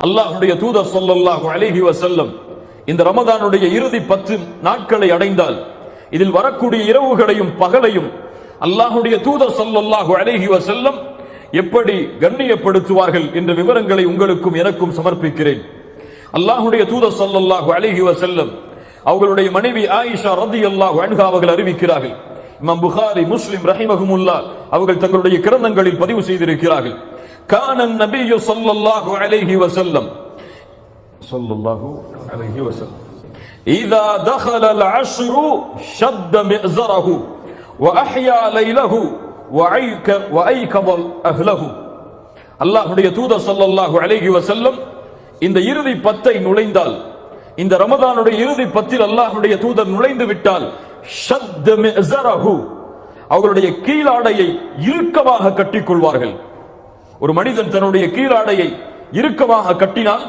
அல்லாஹ்வுடைய தூதர் ஸல்லல்லாஹு அலைஹி வஸல்லம் இந்த ரமதானுடைய இறுதி 10 நாட்களை அடைந்தால் இதில் வரக்கூடிய இரவுகளையும் பகலையும் அல்லாஹ்வுடைய தூதர் ஸல்லல்லாஹு அலைஹி வஸல்லம் எப்படி கண்ணியப்படுத்துவார்கள் என்ற விவரங்களை உங்களுக்கும் எனக்கும் சமர்ப்பிக்கிறேன். அல்லாஹ்வுடைய தூதர் ஸல்லல்லாஹு அலைஹி வஸல்லம் அவர்களுடைய மனைவி ஆயிஷா ரலியல்லாஹு அன்ஹா அவர்கள் அறிவிக்கிறார்கள். இமாம் புகாரி, முஸ்லிம் ரஹிமஹுமுல்லாஹ் அவர்கள் தங்களுடைய கிரந்தங்களில் பதிவு செய்திருக்கிறார்கள். கான நபியு ஸல்லல்லாஹு அலைஹி வஸல்லம் இதா தخل العشر شد مئزره واحيا ليله وايقظ اهله. அல்லாஹ்வுடைய தூதர் ஸல்லல்லாஹு அலைஹி வஸல்லம் இந்த இறுதி 10ஐ நுழைந்தால், இந்த ரமதானுடைய இறுதி 10இல் அல்லாஹ்வுடைய தூதர் நுழைந்து விட்டால் ஷத்த மிஅஸரஹு அவர்களுடைய கீழாடையை இறுக்கமாக கட்டிக்கொள்வார்கள். ஒரு மனிதன் தன்னுடைய கீழாடையை இறுக்கமாக கட்டினால்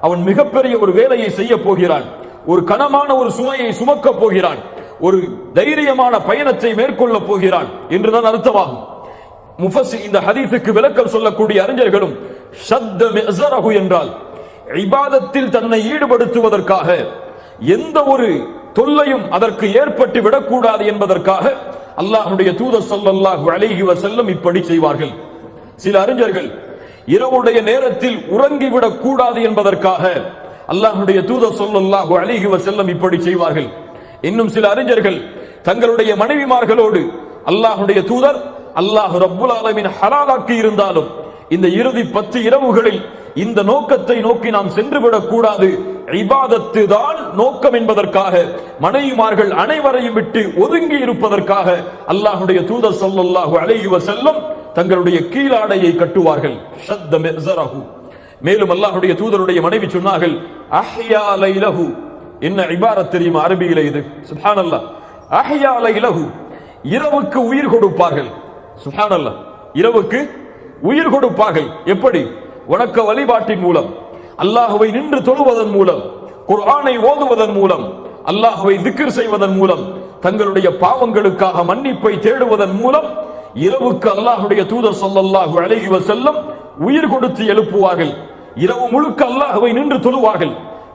அவன் மிகப்பெரிய ஒரு வேலையை செய்ய போகிறான், ஒரு கனமான ஒரு சுமையை சுமக்க போகிறான், ஒரு தைரியமான பயணத்தை மேற்கொள்ள போகிறான் என்றுதான் அர்த்தமாகும். இந்த ஹதீஸுக்கு விளக்கம் சொல்லக்கூடிய அறிஞர்களும் ஷத்த மிஅஸரஹு என்றால் இபாதத்தில் தன்னை ஈடுபடுத்துவதற்காக எந்த ஒரு தொல்லையும் அதற்கு ஏற்பட்டு விடக்கூடாது என்பதற்காக அல்லாஹ்வுடைய தூதர் ஸல்லல்லாஹு அலைஹி வஸல்லம் இப்படி செய்வார்கள். சில அறிஞர்கள் இரவுடைய நேரத்தில் உறங்கிவிடக் கூடாது என்பதற்காக அல்லாஹ்வுடைய தூதர் ஸல்லல்லாஹு அலைஹி வஸல்லம் இப்படி செய்வார்கள். இன்னும் சில அறிஞர்கள் தங்களுடைய மனைவிமார்களோடு அல்லாஹ்வுடைய தூதர் அல்லாஹ் ரப்புல் ஆலமீன் ஹலாலாக்கி இருந்தாலும் இந்த இறுதி 10 இரவுகளில் இந்த நோக்கத்தை நோக்கி நாம் சென்று விடக் கூடாது, இபாதத்து தான் நோக்கம் என்பதற்காக மனைவிமார்கள் அனைவரையும் விட்டு ஒதுங்கி இருப்பதற்காக அல்லாஹ்வுடைய தூதர் ஸல்லல்லாஹு அலைஹி வஸல்லம் தங்களுடைய கீழாடையை கட்டுவார்கள். ஷத்த மிஅஸரஹு. மேலும் அல்லாஹ்வுடைய தூதருடைய மனைவி சொன்னார்கள் அஹ்யா லைலஹு. என்ன இபாரத் தெரியுமா அரபியிலே இது? சுப்ஹானல்லாஹ். அஹ்யா லைலஹு, இரவுக்கு உயிர் கொடுப்பார்கள். சுப்ஹானல்லாஹ், இரவுக்கு உயிர் கொடுப்பார்கள். எப்படி? வணக்க வழிபாட்டின் மூலம், அல்லாஹ்வை நின்று தொழுவதன் மூலம், குர்ஆனை ஓதுவதன் மூலம், அல்லாஹ்வை திக்ர் செய்வதன் மூலம், தங்களுடைய பாவங்களுக்காக மன்னிப்பை தேடுவதன் மூலம் இரவுக்கு அல்லாஹ்வுடைய தூதர் ஸல்லல்லாஹு அலைஹி வஸல்லம் உயிர் கொடுத்து எழுப்புவார்கள். இரவு முழுக்க அல்லாஹ்வை நின்று தொழுவார்கள்,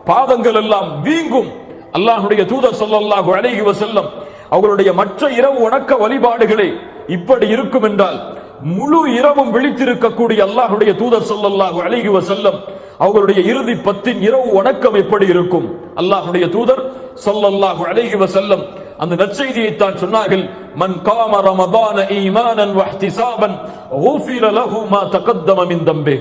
பாதங்கள் எல்லாம் வீங்கும். அல்லாஹ்வுடைய தூதர் ஸல்லல்லாஹு அலைஹி வஸல்லம் அவர்களுடைய மற்ற இரவு வணக்க வழிபாடுகளே இப்படி இருக்கும் என்றால் முழு இரவும் விழித்திருக்கக்கூடிய அல்லாஹ்வுடைய தூதர் ஸல்லல்லாஹு அலைஹி வஸல்லம் அவர்களுடைய இறுதி 10 இரவு வணக்கம் எப்படி இருக்கும்? அல்லாஹ்வுடைய தூதர் ஸல்லல்லாஹு அலைஹி வஸல்லம் அந்த நற்செய்தியை தான் சொன்னார்கள். மன் காம ரமதான ஈமானன் வஹ்திசாபன் குஃபிர லஹு மா தகத்தம மின் தம்பி.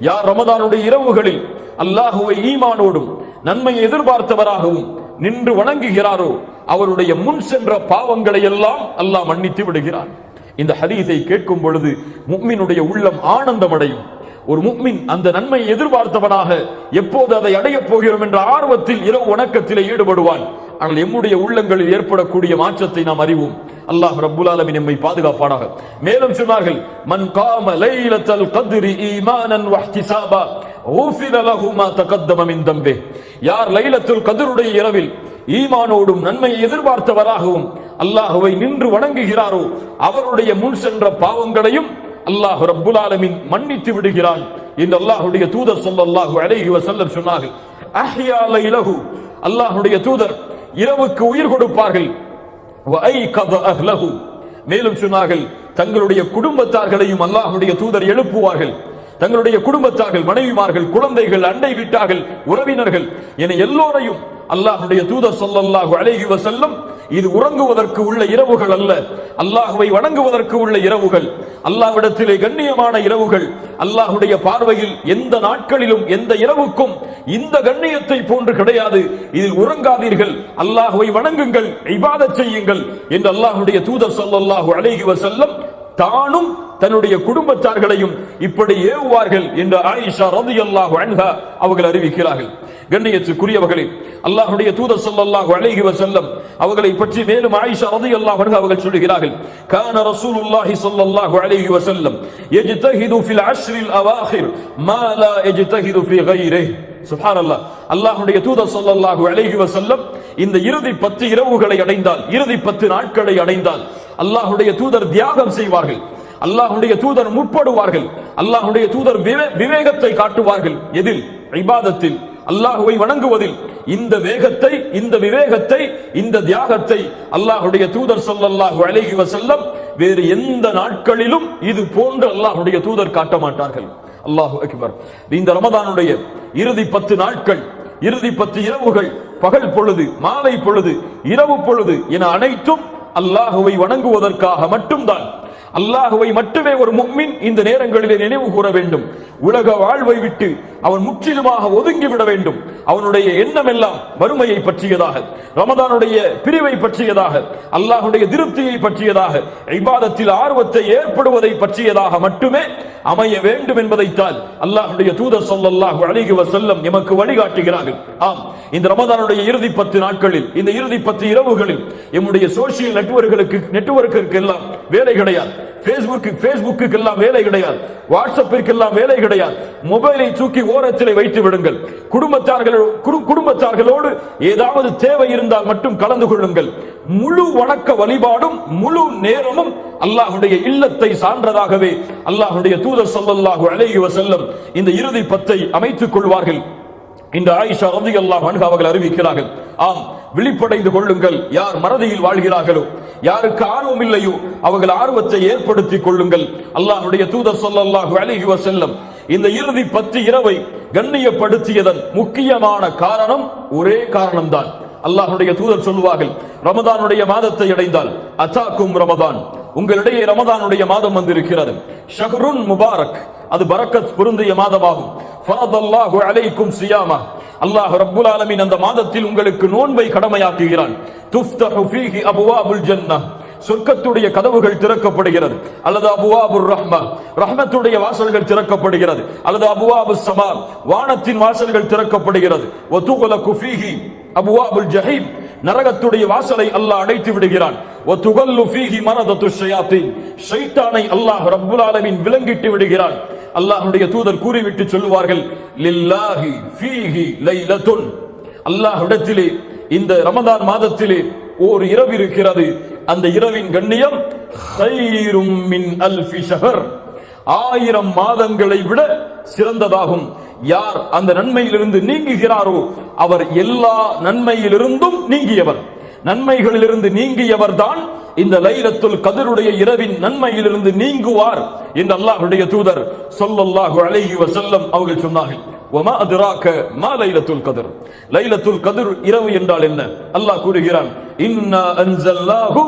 யார் ரமதானுடைய இரவுகளில் அல்லாஹ்வை ஈமானோடும் நன்மையை எதிர்பார்த்தவராகவும் நின்று வணங்குகிறாரோ அவருடைய முன் சென்ற பாவங்களை எல்லாம் அல்லாஹ் மன்னித்து விடுகிறான். இந்த ஹதீஸை கேட்கும் பொழுது முஃமினுடைய உள்ளம் ஆனந்தம் அடையும். ஒரு முஃமின் அந்த நன்மையை எதிர்பார்த்தவனாக எப்போது அதை அடையப் போகிறோம் என்ற ஆர்வத்தில் இரவு வணக்கத்திலே ஈடுபடுவான். ஆனால் எம்முடைய உள்ளங்களில் ஏற்படக்கூடிய மாற்றத்தை நாம் அறிவோம். அல்லாஹ் ரப்புல் ஆலமீன் நம்மை பாதுகாப்பானாக. மேலும் சொன்னார்கள் மன் காம லைலத்தல் கத்ரி ஈமானன் வஹ்திசாபா குஃபிர லஹு மா தகத்தம மின் தம்பி. யார் லைலத்துல் கத்ருடைய இரவில் ஈமானோடும் நன்மையை எதிர்பார்த்தவராகவும் அல்லாஹ்வை நின்று வணங்குகிறாரோ அவருடைய முன் சென்ற பாவங்களையும் அல்லாஹ் ரப்புல் ஆலமீன் மன்னித்து விடுகிறான் என்று அல்லாஹ்வுடைய தூதர் ஸல்லல்லாஹு அலைஹி வஸல்லம் சொன்னார்கள். அஹ்யா லைலஹு, அல்லாஹ்வுடைய தூதர் இரவுக்கு உயிர் கொடுப்பார்கள். வஐகத அஹ்லஹு, மேலும் சொன்னார்கள் தங்களுடைய குடும்பத்தார்களையும் அல்லாஹ்வுடைய தூதர் எழுப்புவார்கள். தங்களுடைய குடும்பத்தார்கள், மனைவிமார்கள், குழந்தைகள், அண்டை வீட்டார்கள், உறவினர்கள் என எல்லோரையும் அல்லாஹ்வுடைய தூதர் ஸல்லல்லாஹு அலைஹி வஸல்லம் இது உறங்குவதற்கு உள்ள இரவுகள் அல்ல, அல்லாஹ்வை வணங்குவதற்கு உள்ள இரவுகள், அல்லாஹ்விடத்திலே கண்ணியமான இரவுகள். அல்லாஹ்வுடைய பார்வையில் எந்த நாட்களிலும் எந்த இரவுக்கும் இந்த கண்ணியத்தை போன்று கிடையாது. இதில் உறங்காதீர்கள், அல்லாஹ்வை வணங்குங்கள், இபாதத் செய்யுங்கள் என்று அல்லாஹ்வுடைய தூதர் ஸல்லல்லாஹு அலைஹி வஸல்லம் தானும் தன்னுடைய குடும்பத்தார்களையும் இப்படி ஏவுவார்கள் என்று ஆயிஷா ரலியல்லாஹு அன்ஹா அவர்கள் அறிவிக்கிறார்கள். கண்ணியத்துக்குரியவர்களே, அல்லாஹ்வுடைய தூதர் ஸல்லல்லாஹு அலைஹி வஸல்லம் அவர்களை பற்றி மேலும் ஆயிஷா ரலியல்லாஹு அன்ஹா அவர்கள் சொல்கிறார்கள். கான ரசூலுல்லாஹி ஸல்லல்லாஹு அலைஹி வஸல்லம் யஜ்தஹிது ஃபில் அஷ்ரில் அவாஹிர் மா லா யஜ்தஹிது ஃபீ கைரிஹி. சுப்ஹானல்லாஹ். அல்லாஹ்வுடைய தூதர் ஸல்லல்லாஹு அலைஹி வஸல்லம் இந்த இறுதி 10 இரவுகளை அடைந்தால், இறுதி 10 நாட்களை அடைந்தால் அல்லாஹ்வுடைய தூதர் தியாகம் செய்வார்கள். அல்லாஹ்வுடைய தூதர் முற்படுவார்கள். அல்லாஹ்வுடைய தூதர் விவேகத்தை காட்டுவார்கள். எதில்? இபாதத்தில், அல்லாஹ்வை வணங்குவதில். இந்த வேகத்தை, இந்த விவேகத்தை, இந்த தியாகத்தை அல்லாஹ்வுடைய தூதர் ஸல்லல்லாஹு அலைஹி வஸல்லம் வேறு எந்த நாட்களிலும் இது போன்று அல்லாஹ்வுடைய தூதர் காட்ட மாட்டார்கள். அல்லாஹு அக்பர். இந்த ரமதானுடைய இறுதி 10 நாட்கள், இறுதி 10 இரவுகள், பகல் பொழுது, மாலை பொழுது, இரவு பொழுது என அனைத்தும் அல்லாஹுவை வணங்குவதற்காக மட்டும்தான். அல்லாஹுவை மட்டுமே ஒரு முஃமின் இந்த நேரங்களிலே நினைவு கூற வேண்டும். உலக வாழ்வை விட்டு அவன் முற்றிலுமாக ஒதுங்கிவிட வேண்டும். அவனுடைய எண்ணம் எல்லாம் வறுமையை பற்றியதாக, ரமதானுடைய பிரிவை பற்றியதாக, அல்லாஹுடைய திருப்தியை பற்றியதாக, இபாதத்தில் ஆர்வத்தை ஏற்படுவதை பற்றியதாக மட்டுமே அமைய வேண்டும் என்பதைத்தான் அல்லாஹுடைய தூதர் ஸல்லல்லாஹு அலைஹி வஸல்லம் எமக்கு வழிகாட்டுகிறார்கள். ஆம், இந்த ரமதானுடைய இறுதி 10 நாட்களில், இந்த இறுதி 10 இரவுகளில் எம்முடைய சோசியல் நெட்வொர்க்கிற்கு எல்லாம் வேலை கிடையாது. பேஸ்புக்கு எல்லாம் வேலை கிடையாது. வாட்ஸ்அப்பிற்கு எல்லாம் வேலை கிடையாது. மொபைலை தூக்கி ஓரத்திலே வைத்து விடுங்கள். குடும்பத்தார்களோடு ஏதாவது தேவை இருந்தால் மட்டும் கலந்து கொள்ளுங்கள். முழு வணக்க வழிபாடும் முழு நேரமும் அல்லாஹ்வுடைய இல்லத்தை சான்றதாகவே அல்லாஹ்வுடைய தூதர் ஸல்லல்லாஹு அலைஹி வஸல்லம் இந்த இறுதி 10ஐ அமைத்துக் கொள்வார்கள். இந்த ஆயிஷா ரலியல்லாஹு அன்ஹா அவர்கள் அறிவிக்கிறார்கள், ஆம், விழிப்படைந்து கொள்ளுங்கள். யார் மறதியில் வாழ்கிறார்களோ, யாருக்கு ஆர்வம் இல்லையோ அவர்கள் ஆர்வத்தை ஏற்படுத்திக் கொள்ளுங்கள். அல்லாஹ்வுடைய தூதர் ஸல்லல்லாஹு அலைஹி வஸல்லம் இந்த இறுதி 10 இரவை கண்ணியப்படுத்தியதன் முக்கியமான காரணம் ஒரே காரணம்தான். அல்லாஹ்வுடைய தூதர் சொல்வார்கள், ரமதானுடைய மாதத்தை அடைந்தால் அதாக்கும் ரமதான், உங்களிடையே ரமதானுடைய மாதம் வந்திருக்கிறது. ஷஹ்ருன் முபாரக், அது பரக்கத் பொருந்திய மாதமாகும். ஃபரதல்லாஹு அலைக்கும் சியாமா, அல்லாஹ் ரப்புல் ஆலமீன் அந்த மாதத்தில் உங்களுக்கு நோன்பை கடமையாக்குகிறான். துஃப்தஹு ஃபீஹி அபுவாபுல் ஜன்னah, சொர்க்கத்துடைய கதவுகள் திறக்கப்படுகிறது. அல்லது அபுவாபுர் ரஹ்மா, ரஹ்மத்துடைய வாசல்கள் திறக்கப்படுகிறது. அல்லது அபுவாபுஸ் ஸமா, வானத்தின் வாசல்கள் திறக்கப்படுகிறது. வ துக்லகு ஃபீஹி அபுவாபுல் ஜஹீம், நரகத்துடைய வாசலை அல்லாஹ் அடைத்து விடுகிறான். வ துகல்லு ஃபீஹி மரதத்து ஷயாத்தீன், ஷைத்தானை அல்லாஹ் ரப்புல் ஆலமீன் விலங்கிட்டு விடுகிறான். அல்லாஹ்வுடைய தூதர் கூறிவிட்டு சொல்வார்கள், லில்லாஹி ஃபீஹி லைலத்துன், அல்லாஹ்விடத்திலே இந்த ரமதான் மாதத்திலே ஒரு இரவு இருக்கிறது. அந்த இரவின் கண்ணியம் கைரும் மின் அல்ஃபி ஷஹர், 1000 மாதங்களை விட சிறந்ததாகும். யார் அந்த நன்மையிலிருந்து நீங்குகிறாரோ அவர் எல்லா நன்மையிலிருந்தும் நீங்கியவர். நன்மைகளிலிருந்து நீங்கியவர் தான் இந்த லைலத்துல் கத்ருடைய இரவின் நன்மையிலிருந்து நீங்குவார் என்று அல்லாஹ்வுடைய தூதர் ஸல்லல்லாஹு அலைஹி வஸல்லம் அவர்கள் சொன்னார்கள். வமா அத்ராக மா லைலத்துல் கத்ர், லைலத்துல் கத்ர் இரவு என்றால் என்ன? அல்லாஹ் கூறுகிறான், இன்னா அன்ஸல்னாஹு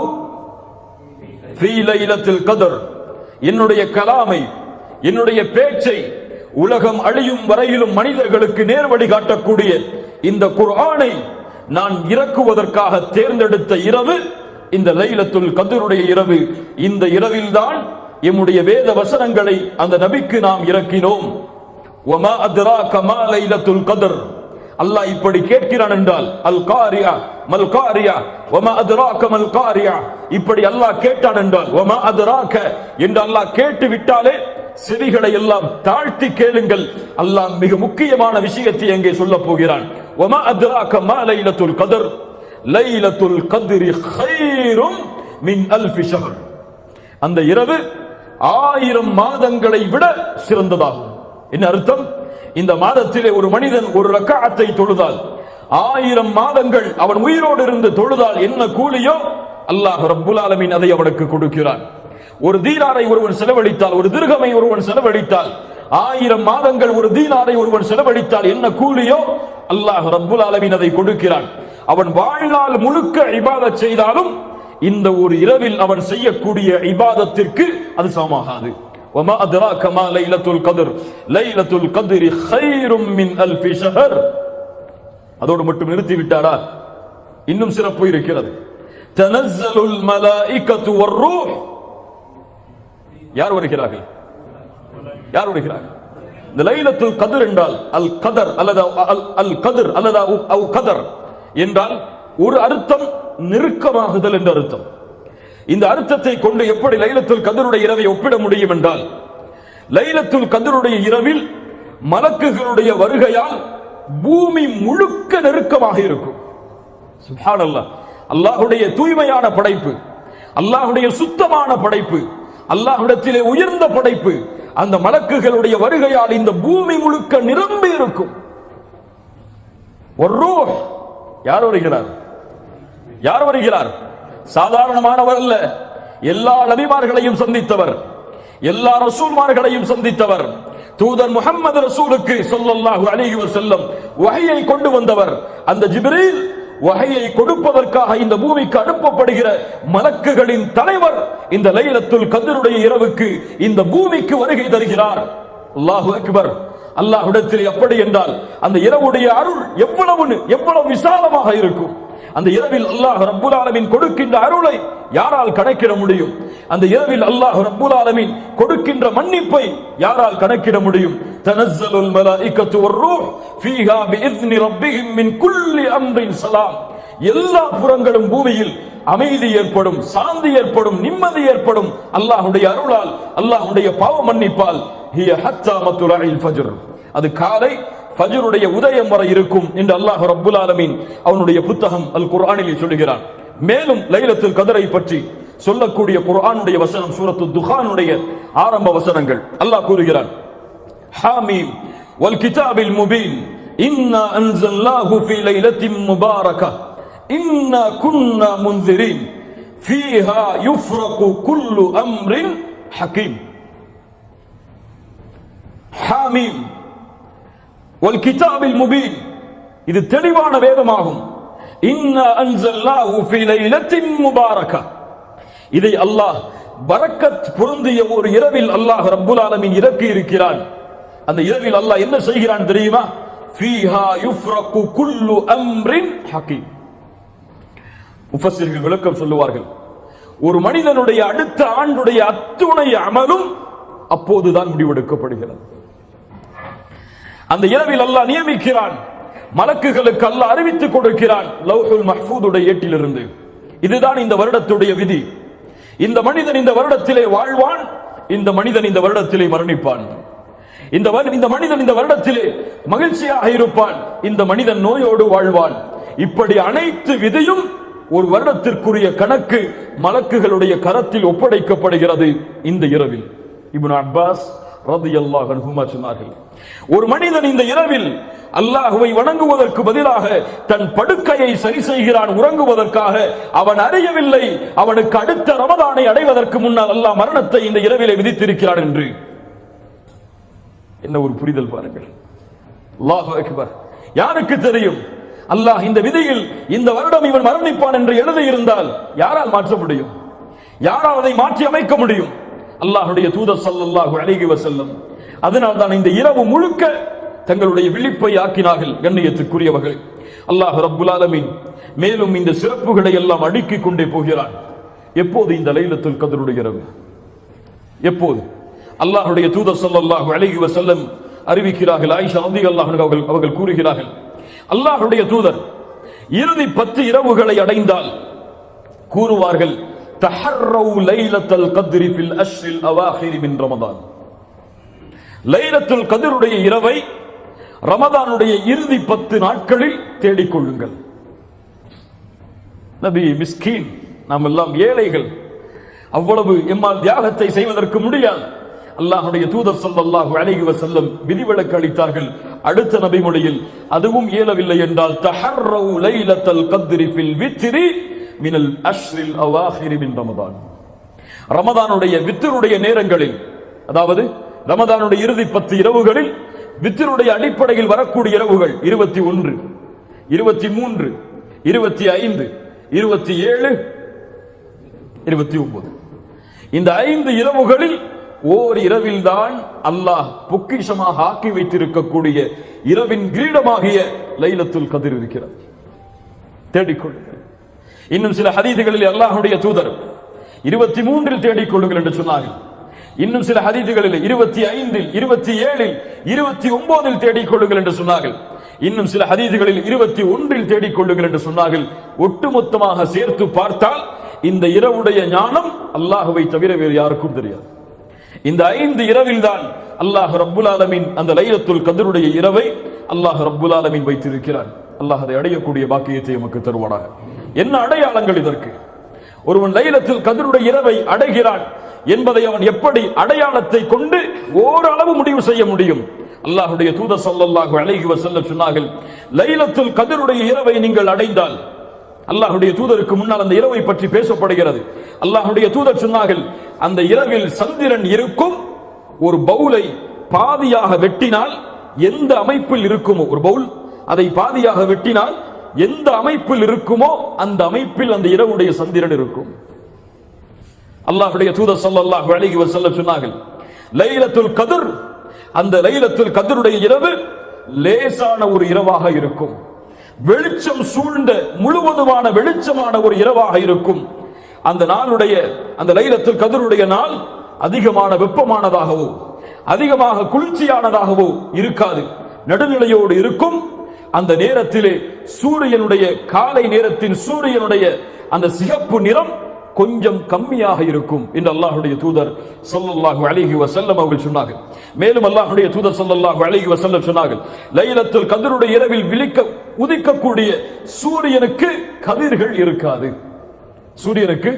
ஃபீ லைலத்துல் கத்ர், என்னுடைய கலாமை, என்னுடைய பேச்சை உலகம் அழியும் வரையிலும் மனிதர்களுக்கு நேர்வழி காட்டக்கூடிய இந்த குர்ஆனை நான் இறக்குவதற்காக தேர்ந்தெடுத்த இரவு இந்த லைலத்துல் கத்ருடைய இரவு. இந்த இரவில்தான் எம்முடைய வேத வசனங்களை அந்த நபிக்கு நாம் இறக்கினோம். வமா அத்ராக மா லைலத்துல் கத்ர், அல்லாஹ் இப்படி கேட்கிறான் என்றால் அல் காரியா மல் காரியா வமா அத்ராக மல் காரியா, இப்படி அல்லாஹ் கேட்டான் என்றால் வமா அத்ராக என்று அல்லாஹ் கேட்டு விட்டாலே செவிகளை எல்லாம் தாழ்த்தி கேளுங்கள். அல்லாஹ் மிக முக்கியமான விஷயத்தை அங்கே சொல்ல போகிறான். வமா அத்ராக மா லைலத்துல் கத்ர், லைலத்துல் கத்ரி கைரும் மின் அல்ஃபி ஷஹர், அந்த இரவு 1000 மாதங்களை விட சிறந்ததாகும். என்ன அர்த்தம்? இந்த மாதத்திலே ஒரு மனிதன் ஒரு ரக்அத்தை தொழுதால் 1000 மாதங்கள் அவன் உயிரோடு இருந்து தொழுதால் என்ன கூலியோ அல்லாஹ் ரப்புல் ஆலமீன் அதை அவனுக்கு கொடுக்கிறான். ஒரு தீனாரை ஒருவன் செலவழித்தால், ஒரு திர்ஹமை ஒருவன் செலவழித்தால், 1000 மாதங்கள் ஒரு தீனாரை ஒருவன் செலவழித்தால் என்ன கூலியோ அல்லாஹ் ரப்புல் ஆலமீன் அதை கொடுக்கிறான். அவன் வாழ்நாள் முழுக்க இபாதத் செய்தாலும் இந்த ஒரு இரவில் அவன் செய்யக்கூடிய இபாதத்திற்கு அது சமமாகாது. வமா அத்ராக மா லைலத்துல் கத்ர், லைலத்துல் கத்ரி கைரும் மின் அல்ஃபி ஷஹர். அதோடு மட்டும் நிறுத்தி விட்டாரா? இன்னும் சிறப்பு இருக்கிறது. தனஸ்ஸலுல் மலாயிகத்து வர்ரூஹ், யார் வருகிறார்கள்? யார் வருகிறார்கள்? இந்த லைலத்துல் கத்ர் என்றால் அல் கதர் அல்லது அல் கத்ர் அல்லது அல் கதர் என்றால் ஒரு அர்த்தம் நெருக்கமாகுதல் என்ற அர்த்தம். இந்த அர்த்தத்தை கொண்டு எப்படி லைலத்துல் கத்ருடைய இரவை ஒப்பிட முடியும் என்றால், லைலத்துல் கத்ருடைய இரவில் மலக்குகளுடைய வருகையால் பூமி முழுக்க நெருக்கமாக இருக்கும். சுப்ஹானல்லாஹ், அல்லாஹ்வுடைய தூய்மையான படைப்பு, அல்லாஹ்வுடைய சுத்தமான படைப்பு, அல்லாஹ்விடத்திலே உயர்ந்த படைப்பு. அந்த மலக்குகளுடைய வருகையால் இந்த பூமி முழுக்க நிரம்பி இருக்கும். ஒரு ரூஹ். யார் வருகிறார்? யார் வருகிறார்? சாதாரணமானவர் அல்ல. எல்லா நபிமார்களையும் சந்தித்தவர், எல்லா ரசூல்மார்களையும் சந்தித்தவர், தூதர் முஹம்மது ரசூலுக்கு ஸல்லல்லாஹு அலைஹி வஸல்லம் வஹயை கொண்டு வந்தவர். அந்த ஜிப்ரீல் வஹயை கொடுப்பதற்காக இந்த பூமிக்கு அனுப்பப்படுகிற மலக்குகளின் தலைவர் இந்த லைலத்துல் கத்ருடைய இரவுக்கு இந்த பூமிக்கு வருகை தருகிறார். அல்லாஹு அக்பர். அல்லாஹ்விடத்தில் எப்படி என்றால் அந்த இரவுடைய அருள் எவ்வளவு விசாலமாக இருக்கும். அந்த இரவில் அல்லாஹ் ரப்புல் ஆலமீன் கொடுக்கின்ற அருளை யாரால் கணக்கிட முடியும்? அந்த இரவில் அல்லாஹ் ரப்புல் ஆலமீன் கொடுக்கின்ற மன்னிப்பை யாரால் கணக்கிட முடியும்? தனஸ்ஸலுல் மலாயிகத்து வர்ரூஹ் ஃபீஹா பிஇذن ரப்பிஹிம் மின் குல்லி அம்ரின் ஸலாம். எல்லா புறங்களும் பூமியில் அமைதி ஏற்படும், சாந்தி ஏற்படும், நிம்மதி ஏற்படும் அல்லாஹ்வுடைய அருளால், அல்லாஹ்வுடைய பாவ மன்னிப்பால். ஹிய ஹத்தா மத்லஇல் ஃபஜ்ர். அது காலை ஃபஜ்ருடைய உதயம் வரை இருக்கும் என்று அல்லாஹ் ரப்புல் ஆலமீன் அவனுடைய புத்தகம் அல் குர்ஆனில் சொல்கிறான். மேலும் லைலத்துல் கத்ரை பற்றி சொல்லக்கூடிய குர்ஆனுடைய வசனம் சூரத்து துகானுடைய ஆரம்ப வசனங்கள். அல்லாஹ் கூறுகிறான், ஹாமீம் வல் கிதாபில் முபீன் இன்னா அன்ஸல்னாஹு ஃபீ லைலத்தின் முபாரகா இன்னா குன்னா முன்திரீன் ஃபீஹா யுஃப்ரகு குல்லு அம்ரின் ஹகீம். ஹாமீம் வல் கிதாபில் முபீன், இது தெளிவான வேதமாகும். இன்னா அன்ஸல்னாஹு ஃபீ லைலத்தின் முபாரகா, இதை அல்லாஹ் பரக்கத் பொருந்திய ஒரு இரவில் அல்லாஹ் ரப்புல் ஆலமீன் இறக்கி இருக்கிறான். அந்த இரவில் அல்லாஹ் என்ன செய்கிறான் தெரியுமா? ஃபீஹா யுஃப்ரகு குல்லு அம்ரின் ஹகீம். முஃபஸ்ஸிர்கள் விளக்கம் சொல்லுவார்கள், ஒரு மனிதனுடைய அடுத்த ஆண்டுடைய அத்துணை அமலும் அப்போதுதான் முடிவெடுக்கப்படுகிறது. அந்த இரவில் அல்லாஹ் நியமிக்கிறான், மலக்குகளுக்கு அல்லாஹ் அறிவித்துக் கொடுக்கிறான் லவ்ஹுல் மஹ்ஃபூதுடைய ஏட்டிலிருந்து. இதுதான் இந்த வருடத்துடைய விதி. இந்த மனிதன் இந்த வருடத்திலே வாழ்வான், இந்த மனிதன் இந்த வருடத்திலே மரணிப்பான். இந்த மனிதன் இந்த வருடத்திலே மகிழ்ச்சியாக இருப்பான், இந்த மனிதன் நோயோடு வாழ்வான். இப்படி அனைத்து விதியும் ஒரு வருடத்திற்குரிய கணக்கு மலக்குகளுடைய கரத்தில் ஒப்படைக்கப்படுகிறது இந்த இரவில். இப்னு அப்பாஸ் ரலியல்லாஹு அன்ஹுமா சொன்னார்கள், ஒரு மனிதன் இந்த இரவில் அல்லாஹ்வை வணங்குவதற்கு பதிலாக தன் படுக்கையை சரி செய்கிறான் உறங்குவதற்காக. அவன் அறியவில்லை அவனுக்கு அடுத்த ரமதானை அடைவதற்கு முன்னால் அல்லாஹ் மரணத்தை இந்த இரவிலே விதித்திருக்கிறான் என்று. என்ன ஒரு புரிதல் பாருங்கள். அல்லாஹு அக்பர். யாருக்கு தெரியும்? அல்லாஹ் இந்த விதியில் இந்த வருடம் இவன் மரணிப்பான் என்று எழுதி இருந்தால் யாரால் மாற்ற முடியும்? யாரால் அதை மாற்றி அமைக்க முடியும்? அல்லாஹ்வுடைய தூதர் ஸல்லல்லாஹு அலைஹி வஸல்லம் அதனால் தான் இந்த இரவு முழுக்க தங்களுடைய விழிப்பை ஆக்கினார்கள். கண்ணியத்துக்குரியவர்கள், அல்லாஹ் ரப்புல் ஆலமீன் மேலும் இந்த சிறப்புகளை எல்லாம் அடுக்கிக் கொண்டே போகிறான். எப்போது இந்த லைலத்துல் கத்ருடைய இரவு? எப்போது? அல்லாஹ்வுடைய தூதர் ஸல்லல்லாஹு அலைஹி வஸல்லம் அறிவிக்கிறார்கள். ஆயிஷா ரலியல்லாஹு அன்ஹா அவர்கள் கூறுகிறார்கள், அல்லாஹ்வுடைய தூதர் இறுதி 10 இரவுகளை அடைந்தால் கூறுவார்கள், தஹர்ரவு லைலத்துல் கத்ரி ஃபில் அஷ்ரில் அவாஹிர் மின் ரமதான். லைலத்துல் கத்ருடைய இரவை ரமதானுடைய இறுதி 10 நாட்களில் தேடிக்கொள்ளுங்கள். நபி மிஸ்கீன், நாம் எல்லாம் ஏழைகள், அவ்வளவு எம்மால் தியாகத்தை செய்வதற்கு முடியாது. அல்லாஹ்வுடைய தூதர் ஸல்லல்லாஹு அலைஹி வஸல்லம் விதிவிலக்கு அளித்தார்கள். அடுத்த நபி மொழியில் அதுவும் இயலவில்லை என்றால் தஹர்ரவு லைலத்துல் கத்ரி ஃபில் வித்ரி மினல் அஷ்ரில் அவாஹிர் மின் ரமதான். ரமதானுடைய வித்ருடைய நேரங்களில், அதாவது ரமதானுடைய இறுதி 10 இரவுகளில் வித்ருடைய அடிப்படையில் வரக்கூடிய இரவுகள் 21, 23, 25, 27, 29. இந்த 5 இரவுகளில் ஓர் இரவில் தான் அல்லாஹ் பொக்கிஷமாக ஆக்கி வைத்திருக்கக்கூடிய இரவின் கிரீடமாகிய லைலத்துல் கத்ர் இருக்கிறது. தேடிக்கொள்ளுங்கள். இன்னும் சில ஹதீதுகளில் அல்லாஹ்வுடைய தூதர் 23 தேடிக்கொள்ளுங்கள் என்று சொன்னார்கள். இன்னும் சில ஹதீதுகளில் 25, 27, 29 தேடிக்கொள்ளுங்கள் என்று சொன்னார்கள். இன்னும் சில ஹதீதுகளில் 21 தேடிக்கொள்ளுங்கள் என்று சொன்னார்கள். ஒட்டுமொத்தமாக சேர்த்து பார்த்தால் இந்த இரவுடைய ஞானம் அல்லாஹ்வை தவிர வேறு யாருக்கும் தெரியாது. இந்த 5 இரவில் தான் அல்லாஹ் ரப்புல் ஆலமீன் அந்த லைலத்துல் கத்ருடைய இரவை அல்லாஹ் ரப்புல் ஆலமீன் வைத்திருக்கிறான். அல்லாஹ் அதை அடையக்கூடிய பாக்கியத்தை நமக்கு தருவானாக. என்ன அடையாளங்கள் இதற்கு? ஒருவன் லைலத்துல் கத்ருடைய இரவை அடைகிறான் என்பதை அவன் எப்படி அடையாளத்தை கொண்டு ஓரளவு முடிவு செய்ய முடியும்? அல்லாஹ்வுடைய தூதர் ஸல்லல்லாஹு அலைஹி வஸல்லம் சொன்னார்கள், லைலத்துல் கத்ருடைய இரவை நீங்கள் அடைந்தால், அல்லாஹ்வுடைய தூதருக்கு முன்னால் அந்த இரவை பற்றி பேசப்படுகிறது. அல்லாஹ்வுடைய தூதர் சொன்னார்கள், அந்த இரவில் சந்திரன் இருக்கும். ஒரு பவுலை பாதியாக வெட்டினால் எந்த அமைப்பில் இருக்குமோ, ஒரு பவுல் அதை பாதியாக வெட்டினால் எந்த அமைப்பில் இருக்குமோ அந்த அமைப்பில் அந்த இரவுடைய சந்திரன் இருக்கும். அல்லாஹ்வுடைய தூதர் ஸல்லல்லாஹு அலைஹி வஸல்லம் சொன்னார்கள், லைலத்துல் கத்ர், அந்த லைலத்துல் கத்ருடைய இரவு லேசான ஒரு இரவாக இருக்கும். வெளிச்சம் சூழ்ந்த முழுவதுமான வெளிச்சமான ஒரு இரவாக இருக்கும். அந்த நாளுடைய, அந்த லைலத்துல் கத்ருடைய நாள் அதிகமான வெப்பமானதாகவோ அதிகமாக குளிர்ச்சியானதாகவோ இருக்காது, நடுநிலையோடு இருக்கும். அந்த நேரத்திலே சூரியனுடைய, காலை நேரத்தின் சூரியனுடைய அந்த சிகப்பு நிறம் கொஞ்சம் கம்மியாக இருக்கும் என்று அல்லாஹ்வுடைய தூதர் ஸல்லல்லாஹு அலைஹி வஸல்லம் அவர்கள் சொன்னார்கள். மேலும் அல்லாஹ்வுடைய தூதர் ஸல்லல்லாஹு அலைஹி வஸல்லம் சொன்னார்கள், லைலத்துல் கத்ருடைய இரவில் உதிக்கக்கூடிய சூரியனுக்கு கதிர்கள் இருக்காது. சூரியனுக்கு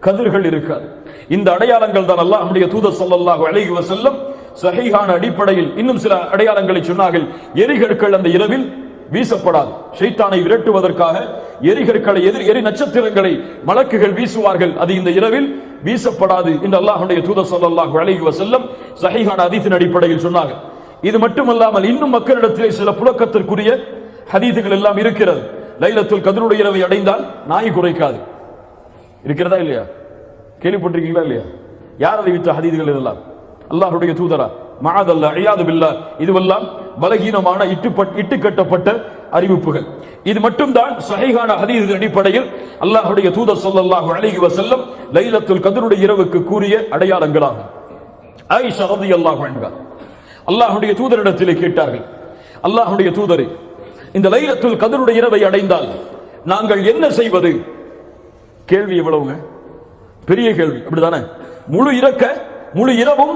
கதிர்கள் இருக்காது. இந்த அடையாளங்கள் தான் அல்லாஹ்வுடைய தூதர் ஸல்லல்லாஹு அலைஹி வஸல்லம் சஹீஹான அடிப்படையில் இன்னும் சில அடையாளங்களை சொன்னார்கள். எரிகற்கள் அந்த இரவில் வீசப்படாது. ஷைத்தானை விரட்டுவதற்காக எரிகற்களை, எரி நட்சத்திரங்களை மலக்குகள் வீசுவார்கள். அது இந்த இரவில் வீசப்படாது என்று அல்லாஹ்வுடைய தூதர் ஸல்லல்லாஹு அலைஹி வஸல்லம் சஹீஹான ஹதீஸின் அடிப்படையில் சொன்னார்கள். இது மட்டுமல்லாமல் இன்னும் மக்களிடத்திலே சில புழக்கத்திற்குரிய ஹதீஸுகள் எல்லாம் இருக்கிறது. லைலத்துல் கத்ருடைய இரவை அடைந்தால் நாய் குறைக்காது. இருக்கிறதா இல்லையா? கேள்விப்பட்டிருக்கீங்களா இல்லையா? யார் அறிவித்த ஹதீஸுகள் இதெல்லாம்? அல்லாஹ்வுடைய தூதரா? மஅதல்லா, இயாது பில்லாஹ். இதுவெல்லாம் பலகீனமான இட்டு கட்டப்பட்ட அறிவிப்புகள். இது மட்டும்தான் சஹீஹான ஹதீஸின் அடிப்படையில் அல்லாஹ்வுடைய தூதர் ஸல்லல்லாஹு அலைஹி வஸல்லம் லைலத்துல் கத்ருடைய இரவுக்கு கூறிய அடையாளங்களாகும். ஆயிஷா ரலியல்லாஹு அன்ஹா அல்லாஹ்வுடைய தூதரிடத்திலே கேட்டார்கள், அல்லாஹ்வுடைய தூதரே, இந்த லைலத்துல் கத்ருடைய இரவை அடைந்தால் நாங்கள் என்ன செய்வது? கேள்வி எவ்வளவுங்க? பெரிய கேள்வி, அப்படிதானே? முழு இரவும்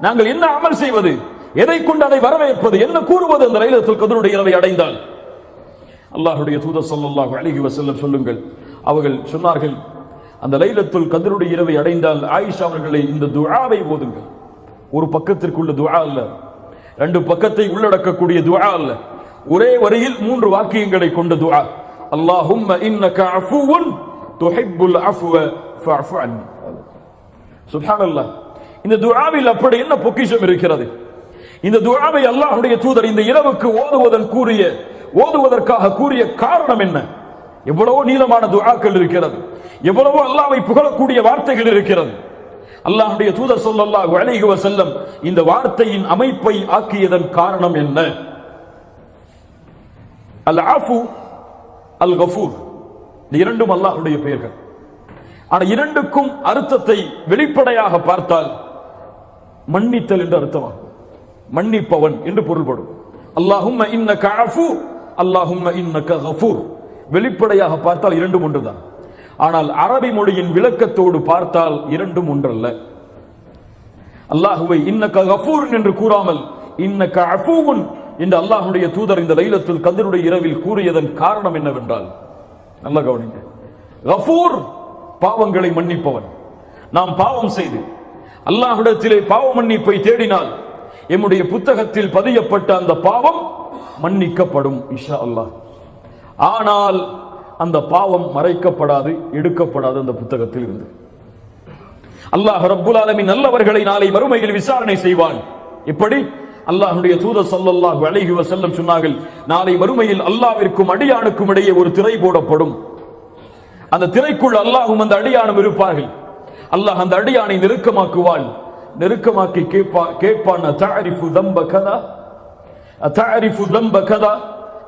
நாங்கள் என்ன அமல் செய்வது? எதை கொண்டு அதை வரவேற்பது? என்ன கூறுவது அந்த லைலத்துல் கத்ருடைய இரவை அடைந்தால்? அல்லாஹ்வுடைய தூதர் ஸல்லல்லாஹு அலைஹி வஸல்லம் சொல்லுங்கள், அவர்கள் சொன்னார்கள், அந்த லைலத்துல் கத்ருடைய இரவை அடைந்தால் ஆயிஷா அவர்களை இந்த துஆவை ஓதுங்கள். ஒரு பக்கத்திற்குள்ள துஆ அல்ல, ரெண்டு பக்கத்தை உள்ளடக்கக்கூடிய துஆ அல்ல, ஒரே வரியில் 3 வாக்கியங்களை கொண்ட துஆ. அல்லாஹும்ம இன்னக அஃபுவுன் துஹிப்புல் அஃப்வ ஃபஅஃபு அன்னி. சுப்ஹானல்லாஹ். இந்த துஆவில் அப்படி என்ன பொக்கிஷம் இருக்கிறது? இந்த துஆவை அல்லாஹ்வுடைய தூதர் இந்த இரவுக்கு ஓதுவதற்காக கூறிய காரணம் என்ன? எவ்வளவோ நீளமான துஆக்கள் இருக்கிறது, எவ்வளவோ அல்லாஹ்வை புகழக்கூடிய வார்த்தைகள் இருக்கிறது. அல்லாஹ்வுடைய தூதர் ஸல்லல்லாஹு அலைஹி வஸல்லம் இந்த வார்த்தையின் அமைப்பை ஆக்கியதன் காரணம் என்ன? அல் ஆஃபு, அல் கஃபூர், இந்த இரண்டும் அல்லாஹ்வுடைய பெயர்கள். ஆனால் இரண்டுக்கும் அர்த்தத்தை வெளிப்படையாக பார்த்தால் மன்னித்தல் என்று அர்த்தமாகும். மன்னிப்பவன் என்று பொருள்படும். அல்லாஹும்ம இன்னக அஃபு, அல்லாஹும்ம இன்னக கஃபூர். வெளிப்படையாக பார்த்தால் இரண்டும் ஒன்றுதான். ஆனால் அரபி மொழியின் விளக்கத்தோடு பார்த்தால் இரண்டும் ஒன்றல்ல. அல்லாஹுவை இன்னக கஃபூர் என்று கூறாமல் இன்னக அஃபூன் என்று அல்லாஹ்வுடைய தூதர் இந்த லைலத்துல் கத்ருடைய இரவில் கூறியதன் காரணம் என்னவென்றால், நல்ல கவனிங்க, கஃபூர் பாவங்களை மன்னிப்பவன். நாம் பாவம் செய்து அல்லாஹ்விடத்திலே பாவ மன்னிப்பை தேடினால் எம்முடைய புத்தகத்தில் பதியப்பட்ட அந்த பாவம் மன்னிக்கப்படும் இன்ஷா அல்லாஹ். ஆனால் அந்த பாவம் மறைக்கப்படாது, எடுக்கப்படாது அந்த புத்தகத்தில் இருந்து. அல்லாஹ் ரப்புல் ஆலமீன் நல்லவர்களை நாளை மறுமையில் விசாரணை செய்வான். எப்படி? அல்லாஹ்வுடைய தூதர் ஸல்லல்லாஹு அலைஹி வஸல்லம் சொன்னார்கள், நாளை மறுமையில் அல்லாஹ்விற்கும் அடியானுக்கும் இடையே ஒரு திரை போடப்படும். அந்த திரைக்குள் அல்லாஹ்வும் அந்த அடியானும் இருப்பார்கள். அல்லாஹ் அந்த அடியானை நெருக்கமாக்குவான். நெருக்கமாக்கி கேட்பான், தஅரிஃபு தம்ப கதா, தஅரிஃபு தம்ப கதா,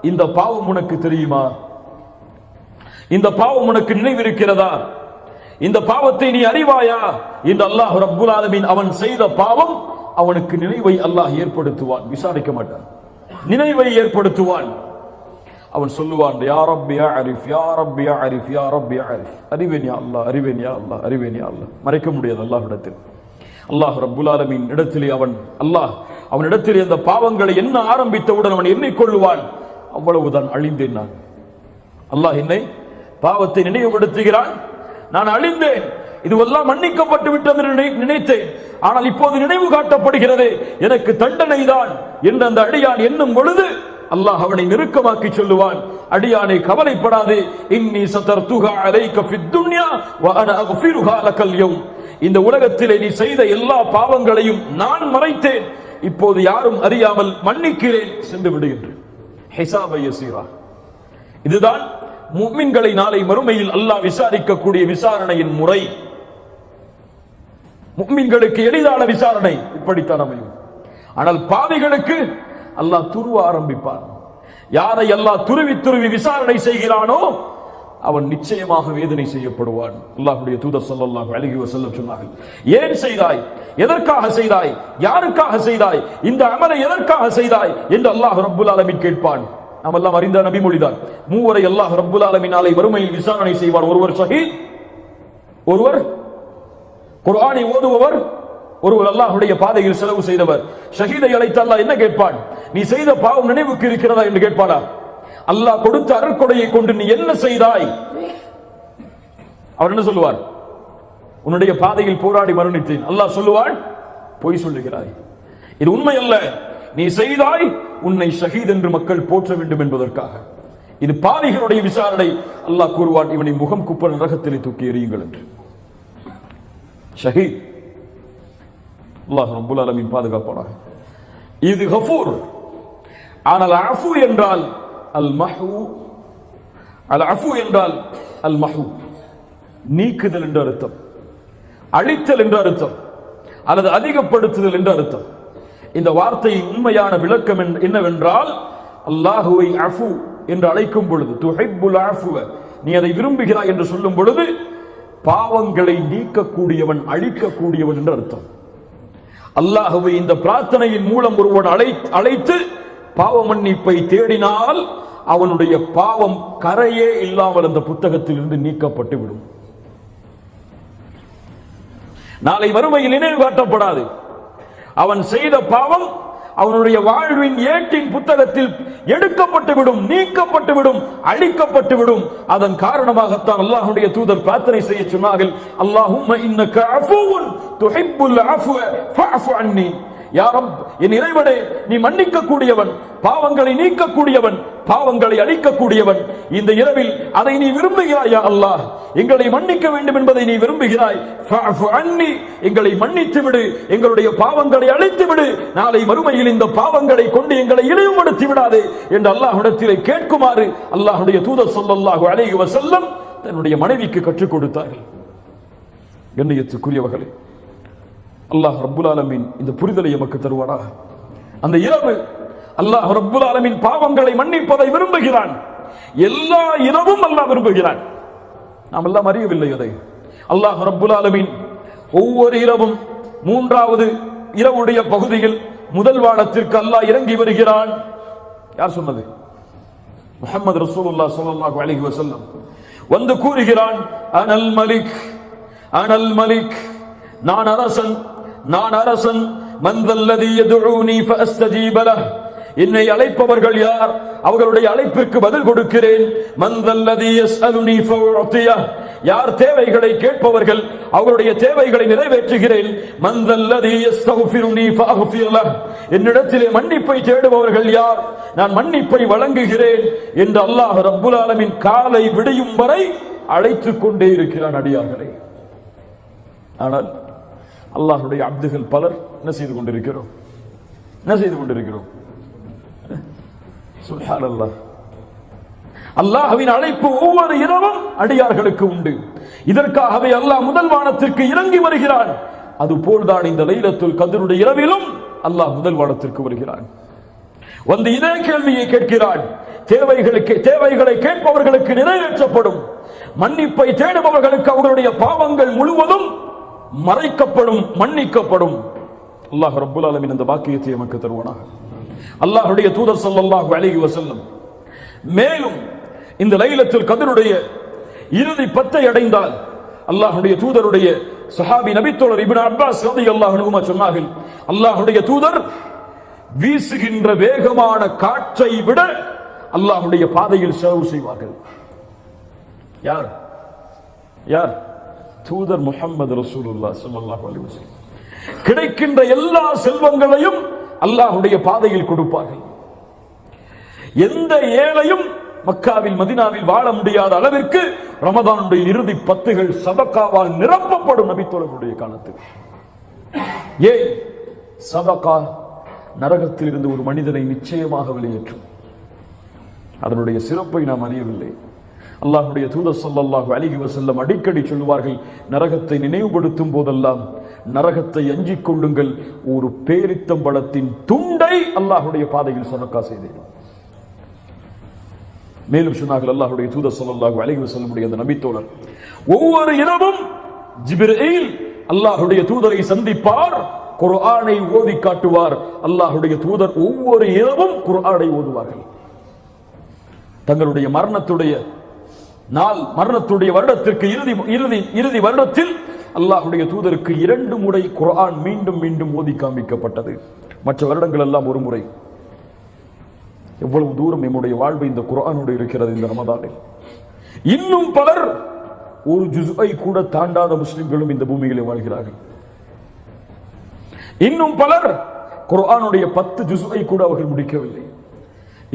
இந்த பாவம் உனக்கு தெரியுமா? இந்த பாவம் உனக்கு நினைவிருக்கிறதா? இந்த பாவத்தை நீ அறிவாயா என்று அல்லாஹ் ரப்புல் ஆலமீன் அவன் செய்த பாவம் அவனுக்கு நினைவை அல்லாஹ் ஏற்படுத்துவான். விசாரிக்க மாட்டான், நினைவை ஏற்படுத்துவான். அவன் சொல்லுவான், யா ரப்பி யா அரிஃப், யா ரப்பி யா அரிஃப், யா ரப்பி யா அரிஃப். அறிவேன் யா அல்லாஹ், அறிவேன் யா அல்லாஹ், அறிவேன் யா அல்லாஹ். மறைக்க முடியாது அல்லாஹ்விடத்தில். அல்லாஹ் ரப்புல் ஆலமீன் இடத்திலே அவனிடத்திலே அந்த பாவங்களை என்ன ஆரம்பித்தவுடன் அவன் எண்ணிக்கொள்ளுவான், அவ்வளவுதான், அழிந்தேன் நான். அல்லாஹ் என்னை பாவத்தை நினைவுபடுத்துகிறான், நான் அழிந்தேன், இதுவெல்லாம் மன்னிக்கப்பட்டு விட்டது நினைத்தேன். ஆனால் இப்போது நினைவு காட்டப்படுகிறது எனக்கு தண்டனை தான் என்று அந்த அடியான் எண்ணும் பொழுது அல்லாஹ் அவனை நெருக்கமாக்கி சொல்லுவான், அடியானை கவலைப்படாதே, இன்னி சதர்துஹா அலைக ஃபித் துன்யா வ அனா அக்ஃபிருஹா லகல் யௌம். இந்த உலகத்திலே நீ செய்த எல்லா பாவங்களையும் நான் மறைத்தேன், இப்போது யாரும் அறியாமல் மன்னிக்கிறேன், சென்று விடு என்று. ஹிசாபை யஸீரா. இதுதான் முஃமின்களை நாளை மறுமையில் அல்லாஹ் விசாரிக்கக்கூடிய விசாரணையின் முறை. முஃமின்களுக்கு எளிதான விசாரணை இப்படித்தான் அமையும். ஆனால் பாவிகளுக்கு அல்லாஹ் துருவ ஆரம்பிப்பான். யாரை அல்லாஹ் துருவி துருவி விசாரணை செய்கிறானோ அவன் நிச்சயமாக வேதனை செய்யப்படுவான். அல்லாஹ்வுடைய தூதர் ஸல்லல்லாஹு அலைஹி வஸல்லம் சொன்னார்கள், ஏன் செய்தாய், எதற்காக செய்தாய், யாருக்காக செய்தாய், இந்த அமலை எதற்காக செய்தாய் என்று அல்லாஹ் ரப்புல் ஆலமீன் கேட்பான். நாம் எல்லாம் அறிந்த நபிமொழிதான். மூவரை அல்லாஹ் ரப்புல் ஆலமீன் நாளை வறுமையில் விசாரணை செய்வார். ஒருவர் ஷஹீத், ஒருவர் குர்ஆனை ஓதுபவர், ஒருவர் அல்லாஹ்வுடைய பாதையில் செலவு செய்தவர். ஷஹீதை அழைத்து அல்லாஹ் என்ன கேட்பான்? நீ செய்த பாவம் நினைவுக்கு இருக்கிறதா என்று கேட்பானா? அல்லாஹ் கொடுத்த அருட்கொடையை கொண்டு நீ என்ன செய்தாய்? அவர் என்ன சொல்லுவார்? உன்னுடைய பாதையில் போராடி மரணித்தேன். அல்லாஹ் சொல்லுவான், பொய் சொல்லுகிறாய், இது உண்மை அல்ல, நீ செய்தாய், உன்னை ஷஹீத் என்று மக்கள் போற்ற வேண்டும் என்பதற்காக. இது பாவிகளுடைய விசாரணை. அல்லாஹ் கூறுவான், இவனை முகம் குப்ப நரகத்திலே தூக்கி எறியுங்கள் என்று. ஷஹீத். அல்லாஹ் ரப்புல் ஆலமீன் பாதுகாப்பானாக. இது கஃபூர். ஆனால் அஃபு என்றால் அல் மஹூ. அல் அஃபு என்றால் அல் மஹூ, நீக்குதல் என்று அர்த்தம், அழித்தல் என்று அர்த்தம், அல்லது அதிகப்படுத்துதல் என்று அர்த்தம். இந்த வார்த்தையின் உண்மையான விளக்கம் என்னவென்றால், அல்லாஹுவை அஃபு என்று அழைக்கும் பொழுது, துஹிப்புல் அஃவ, நீ அதை விரும்புகிறாய் என்று சொல்லும் பொழுது பாவங்களை நீக்கக்கூடியவன், அழிக்கக்கூடியவன் என்று அர்த்தம். அல்லாஹுவை இந்த பிரார்த்தனையின் மூலம் ஒருவன் அழைத்து பாவ மன்னிப்பை தேடினால் அவனுடைய பாவம் கரையே இல்லாமல் அந்த புத்தகத்தில் இருந்து நீக்கப்பட்டு விடும். நாளை வறுமையில் நினைவு காட்டப்படாது. அவன் செய்த பாவம் அவனுடைய வாழ்வின் ஏட்டின் புத்தகத்தில் எடுக்கப்பட்டு விடும், நீக்கப்பட்டு விடும், அழிக்கப்பட்டு விடும். அதன் காரணமாகத்தான் அல்லாஹ்வுடைய தூதர் பிரார்த்தனை செய்ய சொன்னார்கள், அல்லாஹும்ம இன்னக அஃபூவுன் துஹிப்புல் அஃவ ஃபஅஃபு அன்னி. யா ரப், என் இறைவனே, நீ மன்னிக்க கூடியவன், பாவங்களை நீக்க கூடியவன், பாவங்களை அழிக்க கூடியவன். இந்த இரவில் அதை நீ விரும்புகிறாய். யா அல்லாஹ், எங்களை மன்னிக்க வேண்டும் என்பதை நீ விரும்புகிறாய். ஃபஅஃபு அன்னி, எங்களை மன்னித்து விடு, எங்களுடைய பாவங்களை அழித்து விடு, நாளை மறுமையில் இந்த பாவங்களை கொண்டு எங்களை இழிவுபடுத்தி விடாதே என்று அல்லாஹ்விடத்திலே கேட்குமாறு அல்லாஹ்வுடைய தூதர் ஸல்லல்லாஹு அலைஹி வஸல்லம் தன்னுடைய மனைவிக்கு கற்றுக் கொடுத்தார்கள். கண்ணியத்துக்குரியவர்களே, அல்லாஹ் ரப்புல் ஆலமீன் இந்த புரிதலை எமக்கு தருவானாக. அந்த இரவு அல்லாஹ் ரப்புல் ஆலமீன் பாவங்களை மன்னிப்பதை விரும்புகிறான். எல்லா இரவும் அல்லாஹ் விரும்புகிறான். நாம் எல்லாம் அறியவில்லை அதை. அல்லாஹ் ரப்புல் ஆலமீன் ஒவ்வொரு இரவும் மூன்றாவது இரவுடைய பகுதியில் முதல் வானத்திற்கு அல்லாஹ் இறங்கி வருகிறான். யார் சொன்னது? முஹம்மது ரசூலுல்லாஹ் ஸல்லல்லாஹு அலைஹி வஸல்லம் வந்து கூறுகிறான், அனல் மலிக், அனல் மலிக், நான் அரசன், நான் அரசன். மன்தல்லதி யதுஊனி ஃபஅஸ்தஜீப லஹ், என்னை அழைப்பவர்கள் யார், அவர்களுடைய அழைப்பிற்கு பதில் கொடுக்கிறேன். மன்தல்லதி யஸ்அலுனி ஃபஉஅதியஹ், யார் தேவைகளை கேட்பவர்கள் அவர்களுடைய தேவைகளை நிறைவேற்றுகிறேன். மன்தல்லதி யஸ்தக்ஃபிருனி ஃபஅக்ஃபிர் லஹ், என்னிடத்திலே மன்னிப்பை தேடுபவர்கள் யார், நான் மன்னிப்பை வழங்குகிறேன் என்று அல்லாஹ் ரப்புல் ஆலமீன் காலை விடியும் வரை அழைத்துக் கொண்டே இருக்கிறான் அடியார்களை. ஆனால் அல்லாஹ்வுடைய அப்துகள் பலர் என்ன செய்து கொண்டிருக்கிறோம்? என்ன செய்து கொண்டிருக்கிறோம்? சுப்ஹானல்லாஹ். அல்லாஹ்வின் அழைப்பு ஒவ்வொரு இரவும் அடியார்களுக்கு உண்டு. இதற்காகவே அல்லாஹ் முதல் வானத்திற்கு இறங்கி வருகிறான். அதுபோல்தான் இந்த லைலத்துல் கத்ருடைய இரவிலும் அல்லாஹ் முதல் வானத்திற்கு வருகிறான். வந்து இதே கேள்வியை கேட்கிறான். தேவைகளை கேட்பவர்களுக்கு நிறைவேற்றப்படும், மன்னிப்பை தேடுபவர்களுக்கு அவர்களுடைய பாவங்கள் முழுவதும் மறைக்கப்படும், மன்னிக்கப்படும். அல்லாஹ் ரப்புல் ஆலமீன் அந்த பாக்கியத்தை நமக்கு தருவானாக. அல்லாஹ்வுடைய தூதர் ஸல்லல்லாஹு அலைஹி வஸல்லம் மேலும் இந்த லைலத்துல் கத்ருடைய இறுதி 10 அடைந்தால் அல்லாஹ்வுடைய தூதருடைய சஹாபி நபித்தோழர் இப்னு அப்பாஸ் ரலியல்லாஹு அன்ஹுமா சொன்னார்கள், அல்லாஹ்வுடைய தூதர் வீசுகின்ற வேகமான காற்றை விட அல்லாஹ்வுடைய பாதையில் செலவு செய்வார்கள். யார் யார்? தூதர் முஹம்மது ரசூலுல்லாஹ் ஸல்லல்லாஹு அலைஹி வஸல்லம். கிடைக்கின்ற எல்லா செல்வங்களையும் அல்லாஹ்வுடைய பாதையில் கொடுப்பார்கள். எந்த ஏழையும் மக்காவில் மதீனாவில் வாழ முடியாத அளவிற்கு ரமதானுடைய இறுதி 10 சதகாவால் நிரப்பப்படும் நபித்தோழர்களுடைய காலத்தில். ஏன்? சதகா நரகத்தில் இருந்து ஒரு மனிதனை நிச்சயமாக வெளியேற்றும். அதனுடைய சிறப்பை நாம் அறியவில்லை. அல்லாஹ்வுடைய தூதர் ஸல்லல்லாஹு அலைஹி வஸல்லம் அடிக்கடி சொல்வார்கள், நரகத்தை நினைவுபடுத்தும் போதெல்லாம் நரகத்தை அஞ்சிக் கொள்ளுங்கள், ஒரு பேரித்தம்பழத்தின் துண்டை அல்லாஹ்வுடைய பாதையில் சதகா செய்தேன். மேலும் சொன்னார்கள் அல்லாஹ்வுடைய தூதர் ஸல்லல்லாஹு அலைஹி வஸல்லம் அந்த நபித்தோழர் ஒவ்வொரு இரவும் ஜிப்ரீல் அல்லாஹ்வுடைய தூதரை சந்திப்பார், குர்ஆனை ஓதி காட்டுவார். அல்லாஹ்வுடைய தூதர் ஒவ்வொரு இரவும் குர்ஆனை ஓதுவார்கள். தங்களுடைய மரணத்துடைய நாள், மரணத்துடைய வருடத்திற்கு இறுதி வருடத்தில் அல்லாஹ்வுடைய தூதருக்கு 2 முறை குர்ஆன் மீண்டும் மீண்டும் ஓதி காண்பிக்கப்பட்டது. மற்ற வருடங்கள் எல்லாம் ஒரு முறை. எவ்வளவு தூரம் நம்முடைய வாழ்வு இந்த குர்ஆனோடு இருக்கிறது இந்த ரமதானில். இன்னும் பலர் ஒரு ஜுஸ்ஐ கூட தாண்டாத முஸ்லிம்களும் இந்த பூமியிலே வாழ்கிறார்கள். இன்னும் பலர் குர்ஆனுடைய 10 ஜுஸ்ஐ கூட அவர்கள் முடிக்கவில்லை.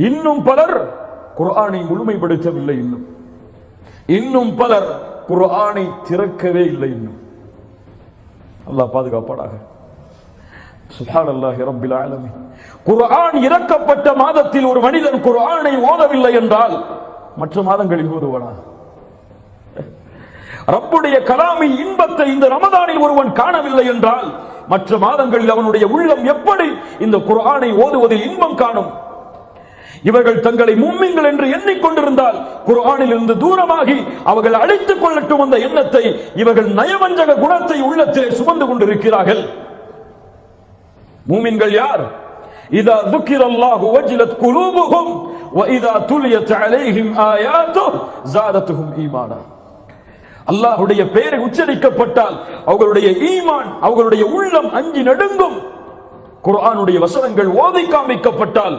இன்னும் பலர் குர்ஆனை முழுமைப்படுத்தவில்லை. இன்னும் பலர் குர்ஆனை திறக்கவே இல்லை. அல்லாஹ் பாதுகாப்பானாக. சுப்ஹானல்லாஹி ரப்பில் ஆலமீன். குர்ஆன் இறக்கப்பட்ட மாதத்தில் ஒரு மனிதன் குர்ஆனை ஓதவில்லை என்றால் மற்ற மாதங்களில் ஓதுவானா? ரப்புடைய கலாமின் இன்பத்தை இந்த ரமதானில் ஒருவன் காணவில்லை என்றால் மற்ற மாதங்களில் அவனுடைய உள்ளம் எப்படி இந்த குர்ஆனை ஓதுவதில் இன்பம் காணும்? இவர்கள் தங்களை முஃமின்கள் என்று எண்ணிக்கொண்டிருந்தால் குர்ஆனில் இருந்து தூரமாகி அவர்கள் அழித்துக் கொள்ளட்டும் அந்த எண்ணத்தை. இவர்கள் நயவஞ்சக குணத்தை உள்ளத்திலே சுமந்து கொண்டிருக்கிறார்கள். முஃமின்கள் யார்? இதா ذுக்கிரல்லாஹு வஜ்லத் குலூபுஹும் வஇதா துலியத் அலைஹிம் ஆயாத்துஹு ஸாதத்துஹும் ஈமானா. அல்லாஹ்வுடைய பெயர் உச்சரிக்கப்பட்டால் அவர்களுடைய ஈமான், அவர்களுடைய உள்ளம் அஞ்சி நடுங்கும். குர்ஆனுடைய வசனங்கள் ஓதி காண்பிக்கப்பட்டால்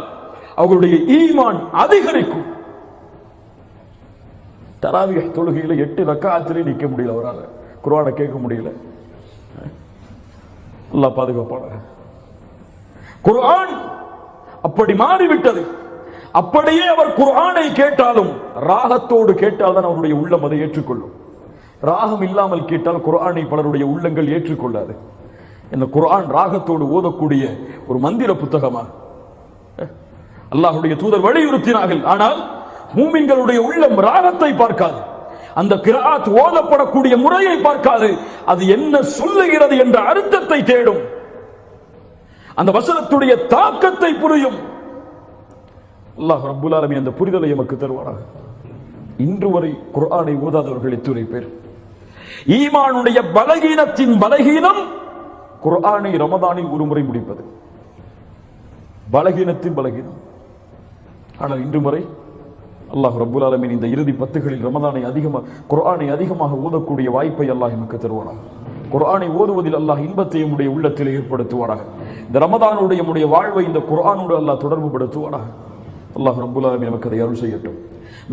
அவர்களுடைய ஈமான் அதிகரிக்கும். தராவிஹ் தொழுகையில 8 ரக்காத்திலே நிக்க முடியல, அவரால குர்ஆனை கேட்க முடியல. அல்லாஹ் பாதுகாப்பானாக. குர்ஆன் அப்படி மாறிவிட்டது. அப்படியே அவர் குர்ஆனை கேட்டாலும் ராகத்தோடு கேட்டால்தான் அவருடைய உள்ளம் அதை ஏற்றுக்கொள்ளும். ராகம் இல்லாமல் கேட்டால் குர்ஆனை பலருடைய உள்ளங்கள் ஏற்றுக்கொள்ளாது. இந்த குர்ஆன் ராகத்தோடு ஓதக்கூடிய ஒரு மந்திர புத்தகமா? அல்லாஹ்வுடைய தூதர் வலியுறுத்தினார்கள். ஆனால் மூமின்களுடைய உள்ளம் ராகத்தை பார்க்காது, அந்த கிராத் ஓதப்படக்கூடிய முறையை பார்க்காது. அது என்ன சொல்லுகிறது என்ற அர்த்தத்தை தேடும், அந்த வசனத்துடைய தாக்கத்தை புரியும். அல்லாஹ் ரப்புல் ஆலமீன் அந்த புரிதலை நமக்கு தருவாராக. இன்று வரை குர்ஆனை ஓதாதவர்கள் எத்துணை பேர்? ஈமானுடைய பலகீனத்தின் பலகீனம் குர்ஆனை ரமதானில் ஒரு முறை முடிப்பது, பலகீனத்தின் பலகீனம். ஆனால் இன்று முறை அல்லாஹ் ரப்புல் ஆலமீன் இந்த இறுதி 10களில் ரமதானை குர்ஆனை அதிகமாக ஓதக்கூடிய வாய்ப்பை அல்லாஹ் நமக்கு தருவானாக. குர்ஆனை ஓதுவதில் அல்லாஹ் இன்பத்தை நம்முடைய உள்ளத்தில் ஏற்படுத்துவானாக. இந்த ரமதானுடைய நம்முடைய வாழ்வை இந்த குர்ஆனோடு அல்லாஹ் தொடர்பு படுத்துவானாக. அல்லாஹ் ரப்புல் ஆலமீன் நமக்கு அதை அருள் செய்யட்டும்.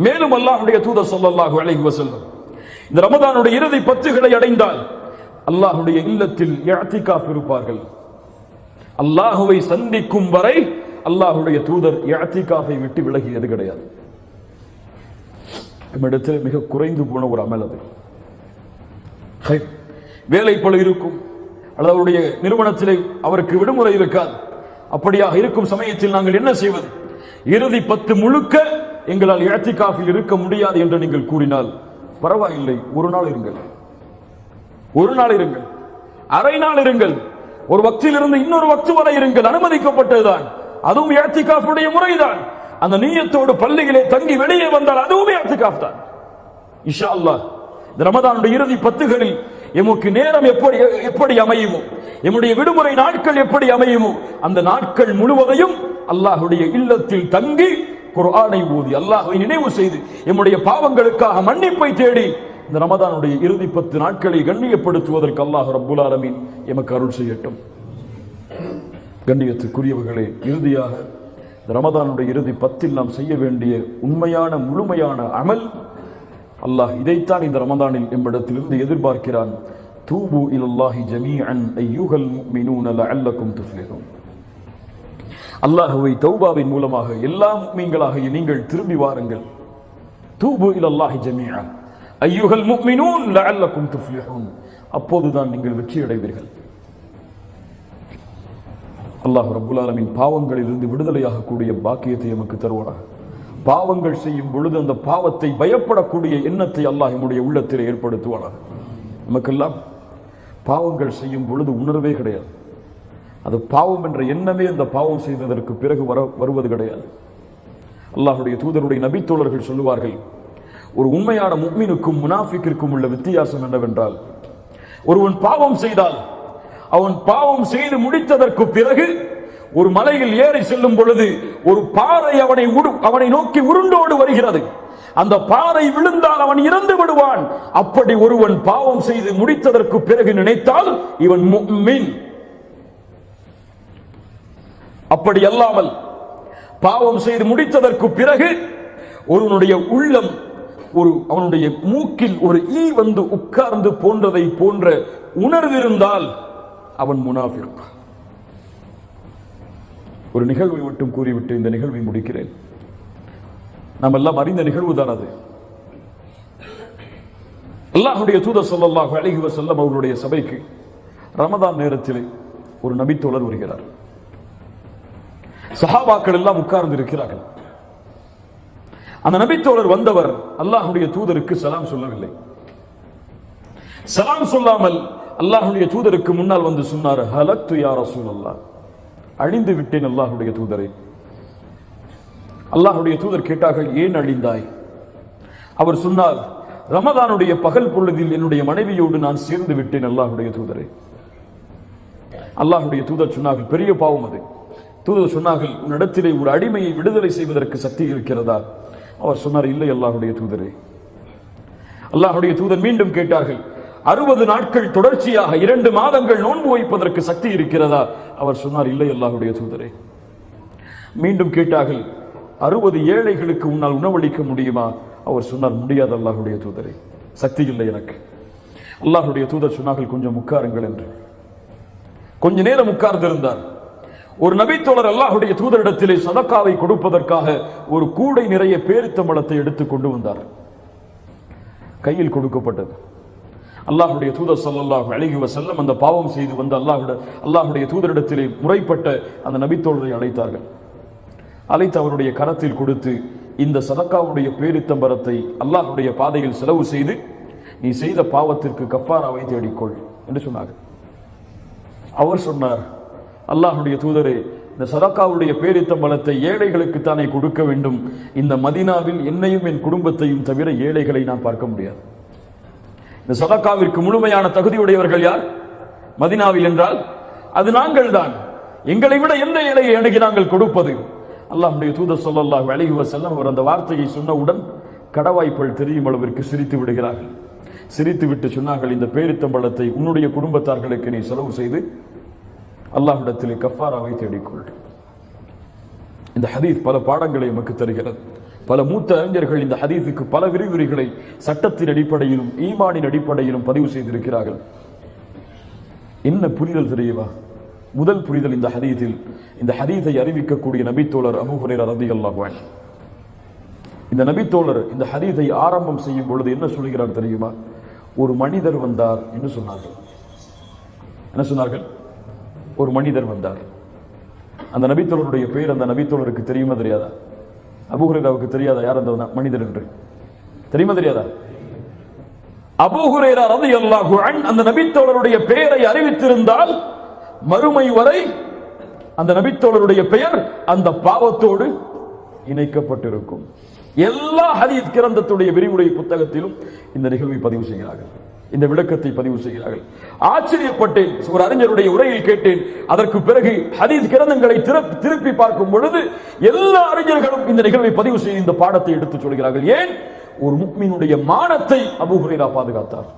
மேலும் அல்லாஹ்வுடைய தூதர் ஸல்லல்லாஹு அலைஹி வஸல்லம் இந்த ரமதானுடைய இறுதி 10களை அடைந்தால் அல்லாஹ்வுடைய இல்லத்தில் இஅ்திகாஃப் இருப்பார்கள். அல்லாஹ்வை சந்திக்கும் வரை அல்லாஹ்வுடைய தூதர் இஅ்திகாஃபை விட்டு விலகியது கிடையாது. நம்மிடத்தில் மிக குறைந்து போன ஒரு அமல் அது. வேலை பளு இருக்கும், அல்லது அவருடைய நிறுவனத்திலே அவருக்கு விடுமுறை இருக்காது. அப்படியாக இருக்கும் சமயத்தில் நாங்கள் என்ன செய்வது? இறுதி 10 முழுக்க எங்களால் இஅ்திகாஃபில் இருக்க முடியாது என்று நீங்கள் கூறினால் பரவாயில்லை, ஒரு நாள் இருங்கள், ஒரு நாள் இருங்கள், அரை நாள் இருங்கள், ஒரு வக்திலிருந்து இன்னொரு வக்து வரை இருங்கள், அனுமதிக்கப்பட்டதுதான். அதுவும் இஅ்திகாஃபுடைய முறைதான். அந்த நிய்யத்தோடு பள்ளியிலே தங்கி வெளியே வந்தால் அதுவும் இஅ்திகாஃப் தான். இன்ஷா அல்லாஹ் இந்த ரமதானுடைய இறுதி 10களில் எமக்கு நேரம் எப்படி அமையுமோ, எம்முடைய விடுமுறை நாட்கள் எப்படி அமையுமோ, அந்த நாட்கள் முழுவதையும் அல்லாஹ்வுடைய இல்லத்தில் தங்கி குர்ஆனை ஓதி அல்லாஹ்வை நினைவு செய்து எம்முடைய பாவங்களுக்காக மன்னிப்பை தேடி இந்த ரமதானுடைய இறுதி 10 நாட்களை கண்ணியப்படுத்துவதற்கு அல்லாஹ் ரப்புல் ஆலமீன் எமக்கு அருள் செய்யட்டும். கண்ணியத்துக்குரியவர்களே, இறுதியாக ரமதானுடைய இறுதி 10ல் நாம் செய்ய வேண்டிய உண்மையான முழுமையான அமல் அல்லாஹ் இதைத்தான் இந்த ரமதானில் எம்மிடத்திலிருந்து எதிர்பார்க்கிறான். தூபு இலல்லாஹி ஜமீஅன் அய்யுஹல் முஃமினூன லஅல்லகும் துஃப்லிஹூன். அல்லாஹ்வை தௌபாவின் மூலமாக எல்லா முஃமின்களாகிய நீங்கள் திரும்பி வாருங்கள். தூபு இலல்லாஹி ஜமீஅன் அய்யுஹல் முஃமினூன் லஅல்லகும் துஃப்லிஹூன். அப்போதுதான் நீங்கள் வெற்றி அடைவீர்கள். அல்லாஹ் ரப்புல் ஆலமீன் பாவங்களிலிருந்து விடுதலையாக கூடிய பாக்கியத்தை நமக்கு தருவானாக. பாவங்கள் செய்யும் பொழுது அந்த பாவத்தை பயப்படக்கூடிய எண்ணத்தை அல்லாஹ் நம்முடைய உள்ளத்தில் ஏற்படுத்துவானாக. நமக்கெல்லாம் பாவங்கள் செய்யும் பொழுது உணர்வே கிடையாது. அது பாவம் என்ற எண்ணமே அந்த பாவம் செய்ததற்கு பிறகு வருவது கிடையாது. அல்லாஹுடைய தூதருடைய நபித்தோழர்கள் சொல்லுவார்கள், ஒரு உண்மையான முஃமினுக்கும் முனாஃபிக்கிற்கும் உள்ள வித்தியாசம் என்னவென்றால், ஒருவன் பாவம் செய்தால் அவன் பாவம் செய்து முடித்ததற்கு பிறகு ஒரு மலையில் ஏறி செல்லும் பொழுது ஒரு பாறை அவனை நோக்கி உருண்டோடு வருகிறது. அந்த பாறை விழுந்தால் அவன் இறந்து விடுவான். அப்படி ஒருவன் பாவம் செய்து முடித்ததற்கு பிறகு நினைத்தால் இவன் முஃமின். அப்படி அல்லாமல் பாவம் செய்து முடித்ததற்கு பிறகு ஒருவனுடைய உள்ளம் அவனுடைய மூக்கில் ஒரு ஈ வந்து உட்கார்ந்து போன்றதை போன்ற உணர்விருந்தால் அவன் முனாஃபிக். ஒரு நிகழ்வை மட்டும் கூறிவிட்டு இந்த நிகழ்வை முடிக்கிறேன். நாம் எல்லாம் அறிந்த நிகழ்வு தான் அது. அல்லாஹ்வுடைய தூதர் ஸல்லல்லாஹு அலைஹி வஸல்லம் அவருடைய சபைக்கு ரமதான் நேரத்தில் ஒரு நபித்தோழர் வருகிறார். சஹாபாக்கள் எல்லாம் உட்கார்ந்து இருக்கிறார்கள். அந்த நபித்தோழர் வந்தவர் அல்லாஹ்வுடைய தூதருக்கு சலாம் சொல்லவில்லை. சலாம் சொல்லாமல் அல்லாஹ்வுடைய தூதருக்கு முன்னால் வந்து சொன்னார், ஹலக்து யா ரசூலல்லாஹ், அழிந்து விட்டேன் அல்லாஹ்வுடைய தூதரை. அல்லாஹ்வுடைய தூதர் கேட்டார்கள், ஏன் அழிந்தாய்? அவர் சொன்னார், ரமதானுடைய பகல் பொழுதில் என்னுடைய மனைவியோடு நான் சேர்ந்து விட்டேன் அல்லாஹ்வுடைய தூதரை. அல்லாஹ்வுடைய தூதர் சொன்னார்கள், பெரிய பாவம் அது. தூதர் சொன்னார்கள், உன்னிடத்திலே ஒரு அடிமையை விடுதலை செய்வதற்கு சக்தி இருக்கிறதா? அவர் சொன்னார், இல்லை அல்லாஹ்வுடைய தூதரே. அல்லாஹ்வுடைய தூதர் மீண்டும் கேட்டார்கள், 60 நாட்கள் தொடர்ச்சியாக 2 மாதங்கள் நோன்பு வைப்பதற்கு சக்தி இருக்கிறதா? அவர் சொன்னார், இல்லை அல்லாஹ்வுடைய தூதரே. மீண்டும் கேட்டார்கள், 60 ஏழைகளுக்கு உன்னால் உணவளிக்க முடியுமா? அவர் சொன்னார், முடியாது அல்லாஹ்வுடைய தூதரே, சக்தி இல்லை எனக்கு. அல்லாஹ்வுடைய தூதர் சொன்னார்கள், கொஞ்சம் உட்காருங்கள் என்று. கொஞ்ச நேரம் உட்கார்ந்திருந்தார். ஒரு நபித்தோழர் அல்லாஹ்வுடைய தூதரிடத்திலே சதக்காவை கொடுப்பதற்காக ஒரு கூடை நிறைய பேரித்தம்பழத்தை எடுத்து கொண்டு வந்தார். கையில் கொடுக்கப்பட்டது. அல்லாஹ்வுடைய தூதர் ஸல்லல்லாஹு அலைஹி வஸல்லம் அந்த பாவம் செய்து வந்த அல்லாஹ்வுடைய தூதரிடத்திலே முறைப்பட்ட அந்த நபித்தோழரை அழைத்தார்கள். அழைத்து அவருடைய கரத்தில் கொடுத்து, இந்த சதக்காவுடைய பேரித்தம்பரத்தை அல்லாஹ்வுடைய பாதையில் செலவு செய்து நீ செய்த பாவத்திற்கு கஃபாராவை தேடிக்கொள் என்று சொன்னார்கள். அவர் சொன்னார், அல்லாஹ்வுடைய தூதரே, இந்த சதக்காவுடைய பேரித்தம்பலத்தை ஏழைகளுக்கு தானே கொடுக்க வேண்டும். இந்த மதீனாவில் என்னையும் என் குடும்பத்தையும் தவிர ஏழைகளை நான் பார்க்க முடியாது. இந்த சதக்காவிற்கு முழுமையான தகுதியுடையவர்கள் யார் மதீனாவில் என்றால் அது நாங்கள் தான். எங்களை விட எந்த ஏழையை அணுகி நாங்கள் கொடுப்பது? அல்லாஹ்வுடைய தூதர் ஸல்லல்லாஹு அலைஹி வஸல்லம் அவர் அந்த வார்த்தையை சொன்னவுடன் கடவாய்ப்பல் தெரியும் அளவிற்கு சிரித்து விடுகிறார்கள். சிரித்து விட்டு சொன்னார்கள், இந்த பேரித்தம்பழத்தை உன்னுடைய குடும்பத்தார்களுக்கு நீ செலவு செய்து அல்லாஹ்விடத்திலே கஃபாராவை தேடிக்கொள். இந்த ஹதீஸ் பல பாடங்களை நமக்கு தருகிறது. பல மூத்த அறிஞர்கள் இந்த ஹதீஸுக்கு பல விரிவுரைகளை சட்டத்தின் அடிப்படையிலும் ஈமானின் அடிப்படையிலும் பதிவு செய்திருக்கிறார்கள். என்ன புரிதல் தெரியுமா? முதல் புரிதல் இந்த ஹதீஸில், இந்த ஹதீஸை அறிவிக்கக்கூடிய நபித்தோழர் அபூ ஹுரைரா ரலியல்லாஹு அன்ஹு. இந்த நபித்தோழர் இந்த ஹதீஸை ஆரம்பம் செய்யும் பொழுது என்ன சொல்கிறார் தெரியுமா? ஒரு மனிதர் வந்தார் என்று சொன்னார்கள். என்ன சொன்னார்கள்? ஒரு மனிதர் வந்தார். அந்த நபித்தோழருடைய பெயர் அந்த நபித்தோழருக்கு தெரியுமா தெரியாதா? அபூ ஹுரைராவுக்கு தெரியாதா யார் அந்த மனிதர் என்று? தெரியுமா தெரியாதா? அபூ ஹுரைரா ரலியல்லாஹு அன்ஹு அந்த நபித்தோழருடைய பெயரை அறிவித்திருந்தால் மறுமை வரை அந்த நபித்தோழருடைய பெயர் அந்த பாவத்தோடு இணைக்கப்பட்டிருக்கும். எல்லா ஹதீஸ் கிரந்தத்துடைய விரிவுரை புத்தகத்திலும் இந்த நிகழ்வை பதிவு செய்கிறார்கள், இந்த விளக்கத்தை பதிவு செய்கிறார்கள். ஆச்சரியப்பட்டேன். ஒரு அறிஞருடைய உரையில் கேட்டேன். அதற்கு பிறகு ஹதீஸ் கிரந்தங்களை திருப்பி பார்க்கும் பொழுது எல்லா அறிஞர்களும் இந்த நிகழ்வை பதிவு செய்து இந்த பாடத்தை எடுத்து சொல்கிறார்கள். ஏன்? ஒரு முஃமினுடைய மானத்தை அபூ ஹுரைரா பாதுகாத்தார்.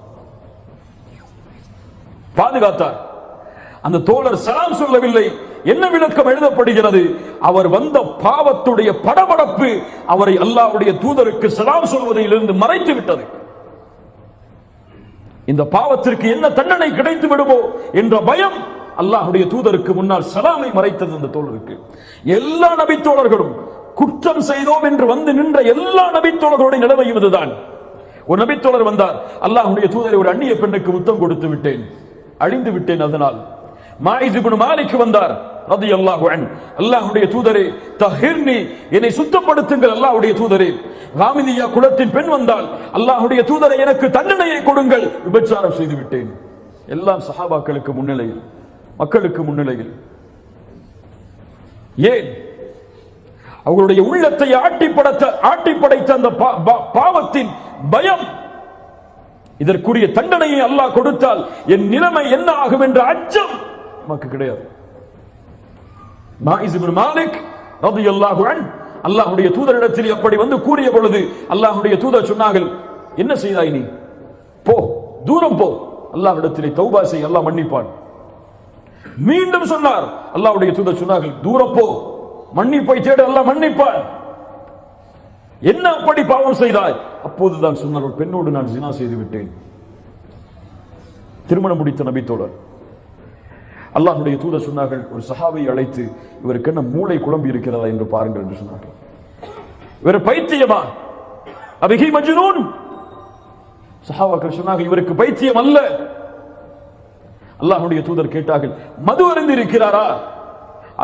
அந்த தோழர் சலாம் சொல்லவில்லை. என்ன விளக்கம் எழுதப்படுகிறது? அவர் வந்த பாவத்துடைய படபடப்பு அவரை அல்லாஹ்வுடைய தூதருக்கு சலாம் சொல்வதிலிருந்து மறைத்து விட்டது. இந்த பாவத்திற்கு என்ன தண்டனை கிடைத்து விடுமோ என்ற பயம் அல்லாஹ்வுடைய தூதருக்கு முன்னால் சலாமை மறைத்தது. அந்த தோழருக்கு எல்லா நபி தோழர்களும் குற்றம் செய்தோம் என்று வந்து நின்ற எல்லா நபி தோழர்களுடைய நிலைமையும் இதுதான். ஒரு நபி தோழர் வந்தார், அல்லாஹ்வுடைய தூதரை ஒரு அந்நிய பெண்ணுக்கு முத்தம் கொடுத்து விட்டேன், அழிந்து விட்டேன். அதனால் மாயிஸ் இப்னு மாலிக் வந்தார் ரலியல்லாஹு அன்ஹு, அல்லாஹ்வுடைய தூதரே தஹிர்னி, என்னை சுத்தப்படுத்துங்கள் அல்லாஹ்வுடைய தூதரே. காமிதியா குலத்தின் பெண் வந்தால், அல்லாஹ்வுடைய தூதரை எனக்கு தண்டனையை கொடுங்கள், விபச்சாரம் செய்து விட்டேன். எல்லாம் சஹாபாக்களுக்கு முன்னிலையில், மக்களுக்கு முன்னிலையில். ஏன்? அவர்களுடைய உள்ளத்தை ஆட்டி படைத்த அந்த பாவத்தின் பயம். இதற்குரிய தண்டனையை அல்லாஹ் கொடுத்தால் என் நிலைமை என்ன ஆகும் என்ற அச்சம் நமக்கு கிடையாது. மாயிஸ் இப்னு மாலிக் ரலியல்லாஹு அன்ஹு அல்லாஹ்வுடைய தூதரிடத்தில் அப்படி வந்து கூறிய பொழுது அல்லாஹ்வுடைய தூதர் சொன்னார்கள், என்ன செய்தாய் நீ? போ, தூரம் போ, அல்லாஹ்விடத்திலே தௌபா செய், அல்லாஹ் மன்னிப்பான். மீண்டும் சொன்னார், அல்லாஹ்வுடைய தூதர் சொன்னார்கள், தூரம் போ, மன்னிப்பை தேடு, அல்லாஹ் மன்னிப்பான். என்ன அப்படி பாவம் செய்தாய்? அப்போதுதான் சொன்னார், ஒரு பெண்ணோடு நான் ஜினா செய்து விட்டேன். திருமணம் முடித்த நபி தோழர். அல்லாஹ்வுடைய தூதர் சொன்னார்கள், ஒரு சஹாபியை அழைத்து இவருக்கு என்ன மூளை குழம்பி இருக்கிறதா என்று பாருங்கள் என்று சொன்னார்கள். இவர் பைத்தியமா? அபிஹி மஜ்னூன்? சஹாபாக்கள் சொன்னார்கள், இவருக்கு பைத்தியம் அல்ல. அல்லாஹ்வுடைய தூதர் கேட்டார்கள், மது அருந்தி இருக்கிறாரா?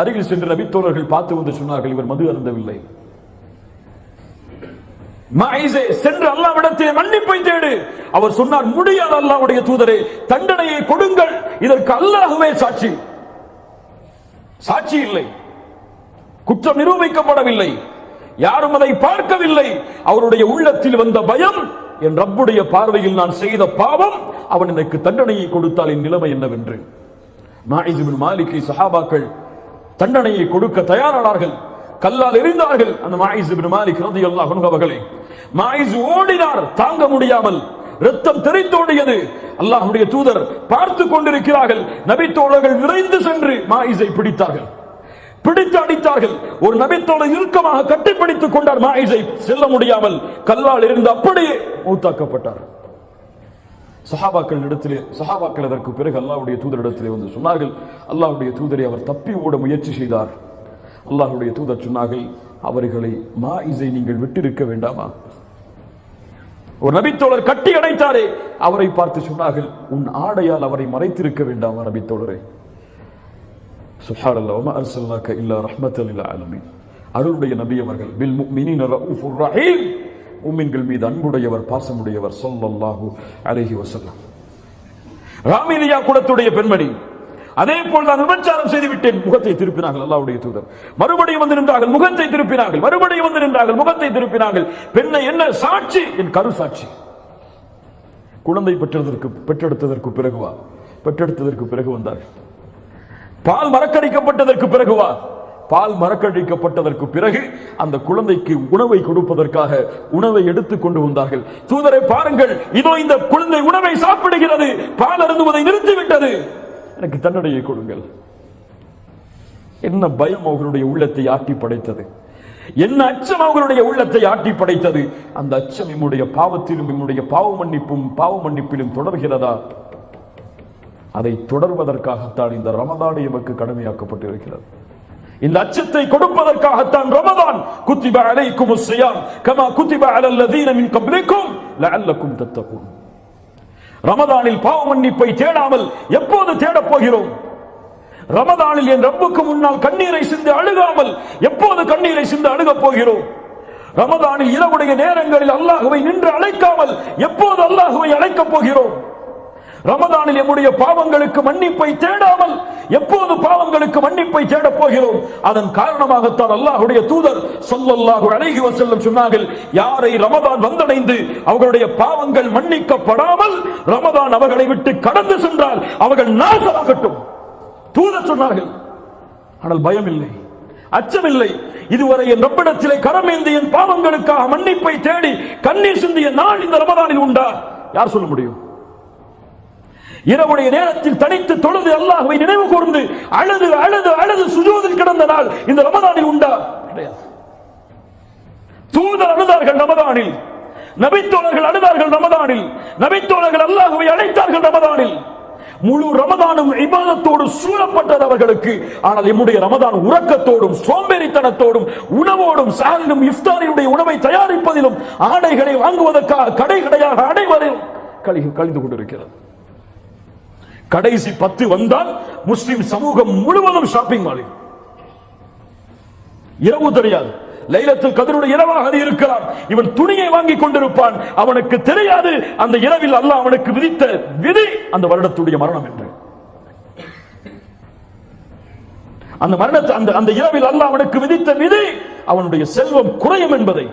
அருகில் சென்று நபி தோழர்கள் பார்த்து வந்து சொன்னார்கள், இவர் மது அருந்தவில்லை. மாயிஸே, சென்று அல்லாஹ்விடத்திலே மன்னிப்பை தேடு. அவர் சொன்னார், முடியாது அல்லாஹ்வுடைய தூதரே, தண்டனையை கொடுங்கள், இதற்கு அல்லாஹ்வே சாட்சி. சாட்சி இல்லை, குற்றம் நிரூபிக்கப்படவில்லை, யாரும் அதை பார்க்கவில்லை. அவருடைய உள்ளத்தில் வந்த பயம், என் ரப்புடைய பார்வையில் நான் செய்த பாவம், அவன் எனக்கு தண்டனையை கொடுத்தால் என் நிலைமை என்னவென்று. மாயிஸ் இப்னு மாலிக்கை சஹாபாக்கள் தண்டனையை கொடுக்க தயாரானார்கள், கல்லால் எறிந்தார்கள். அந்த மாயிஸ் இப்னு மாலிக் ரலியல்லாஹு அன்ஹு அவர்களே, மாயிஸ் ஓடினார், தாங்க முடியாமல் ரத்தம் தெரித்தோடியது. அல்லாஹ்வுடைய தூதர் பார்த்து கொண்டிருக்கிறார்கள். நபி தோழர்கள் விரைந்து சென்று மாயிஸை பிடித்தார்கள், பிடித்து அடித்தார்கள். ஒரு நபி தோழர் இறுக்கமாக கட்டிப்பிடித்துக் கொண்டார் மாயிஸை, செல்ல முடியாமல் கல்லால் எறிந்து அப்படியே மௌத்தாக்கப்பட்டார். சஹாபாக்கள் அதற்கு பிறகு அல்லாஹ்வுடைய தூதரிடத்திலே வந்து சொன்னார்கள், அல்லாஹ்வுடைய தூதரை, அவர் தப்பி ஓட முயற்சி செய்தார். அல்லாஹ்வுடைய தூதர் சொன்னார்கள், அவர்களை மாயிஸை நீங்கள் விட்டிருக்க வேண்டாமா? ஒரு நபித்தோழர் கட்டி அடைத்தாரே, அவரை பார்த்து சொன்னார்கள், உன் ஆடையால் அவரை மறைத்திருக்க வேண்டாமா நபித்தோழரை? சுப்ஹானல்லாஹ், வமா அர்ஸல்னாக இல்லா ரஹ்மத்தல் லில் ஆலமீன். அருளுடைய நபி அவர்கள், பில் முஃமினீன ரഊஃபுர் ரஹீம், முஃமின்கள் மீது அன்புடையவர், பாசமுடையவர் ஸல்லல்லாஹு அலைஹி வஸல்லம். ராமிலியா குலத்துடைய பெண்மணி, அதே போல் நான் விபச்சாரம் செய்து விட்டேன், முகத்தை திருப்பினார்கள் அல்லாஹ்வுடைய தூதர். மறுபடியும் வந்து நின்றார்கள், முகத்தை திருப்பினார்கள், மறுபடியும் வந்து நின்றார்கள், முகத்தை திருப்பினார்கள். பெண்ணை என்ன சாட்சி? என் கரு சாட்சி. குழந்தை பெற்றெடுத்ததற்கு பிறகு வந்தார்கள். பால் மறக்கடிக்கப்பட்டதற்கு பிறகுவா? பால் மறக்கடிக்கப்பட்டதற்கு பிறகு அந்த குழந்தைக்கு உணவை கொடுப்பதற்காக உணவை எடுத்துக் கொண்டு வந்தார்கள். தூதரை பாருங்கள், இதோ இந்த குழந்தை உணவை சாப்பிடுகிறது, பால் அருந்துவதை நிறுத்திவிட்டது, எனக்கு தண்டனையை கொடுங்கள். என்ன பயம் அவர்களுடைய உள்ளத்தை ஆட்டி படைத்தது, என்ன அச்சம் அவர்களுடைய உள்ளத்தை ஆட்டி படைத்தது. அந்த அச்சம் நம்முடைய பாவத்திலும் நம்முடைய பாவ மன்னிப்பிலும் தொடர்கிறதா? அதை தொடர்வதற்காகத்தான் இந்த ரமதான் எமக்கு கடமையாக்கப்பட்டிருக்கிறது. இந்த அச்சத்தை கொடுப்பதற்காகத்தான் ரமதான். குத்திப அலைக்குமுஸ் ஸியாம் கமா குத்திப அலல் லதீன மின் கப்லிக்கும் லஅல்லக்கும் தத்தகூன். ரமதானில் பாவ மன்னிப்பை தேடாமல் எப்போது தேடப் போகிறோம்? ரமதானில் என் ரப்புக்கு முன்னால் கண்ணீரை சிந்து அழுகாமல் எப்போது கண்ணீரை சிந்து அழுகப் போகிறோம்? ரமதானில் இரவுடைய நேரங்களில் அல்லாஹ்வை நின்று அழைக்காமல் எப்போது அல்லாஹ்வை அழைக்கப் போகிறோம்? ரமதானில் நம்முடைய பாவங்களுக்கு மன்னிப்பை தேடாமல் எப்போது பாவங்களுக்கு மன்னிப்பை தேடப் போகிறோம்? அதன் காரணமாகத்தான் அல்லாஹ்வுடைய தூதர் ஸல்லல்லாஹு அலைஹி வஸல்லம் சொன்னார்கள், யாரை ரமதான் வந்தடைந்து அவர்களுடைய பாவங்கள் மன்னிக்கப்படாமல் ரமதான் அவர்களை விட்டு கடந்து சென்றால் அவர்கள் நாசமாகட்டும். தூதர் சொன்னார்கள். ஆனால் பயம் இல்லை, அச்சமில்லை. இதுவரை என் ரப்பிடத்திலே கரமேந்தி என் பாவங்களுக்காக மன்னிப்பை தேடி கண்ணீர் சிந்திய நாள் இந்த ரமதானில் உண்டா? யார் சொல்ல முடியும்? இரவுடைய நேரத்தில் தனித்து தொழுது அல்லாஹ்வை நினைவு கூர்ந்து அழுது அழுது அழுது சுஜூதில் கிடந்த நாள் இந்த ரமதானில் உண்டா? கிடையாது. தூதர் அழுதார்கள் ரமதானில், நபித்தோழர்கள் அழுதார்கள் ரமதானில், நபித்தோழர்கள் அல்லாஹ்வை அழைத்தார்கள் ரமதானில். முழு ரமதானும் இபாதத்தோடு சூழப்பட்டது அவர்களுக்கு. ஆனால் நம்முடைய ரமதான் உறக்கத்தோடும் சோம்பேறித்தனத்தோடும் உணவோடும் சாலிலும் இஃப்தாரியுடைய உணவை தயாரிப்பதிலும் ஆடைகளை வாங்குவதற்காக கடை கடையாக அடைவதிலும் கழிந்து கொண்டிருக்கிறது. கடைசி 10 வந்தால் முஸ்லிம் சமூகம் முழுவதும் ஷாப்பிங் மாலில். இரவு தெரியாது, லைலத்துல் கத்ருடைய இரவாக அது இருக்கலாம். இவன் துணியை வாங்கி கொண்டிருப்பான், அவனுக்கு தெரியாது அந்த இரவில் அல்லாஹ் அவனுக்கு விதித்த விதி அந்த வருடத்துடைய மரணம் என்று. அந்த மரணத்தை அந்த இரவில் அல்லாஹ் அவனுக்கு விதித்த விதி அவனுடைய செல்வம் குறையும் என்பதை,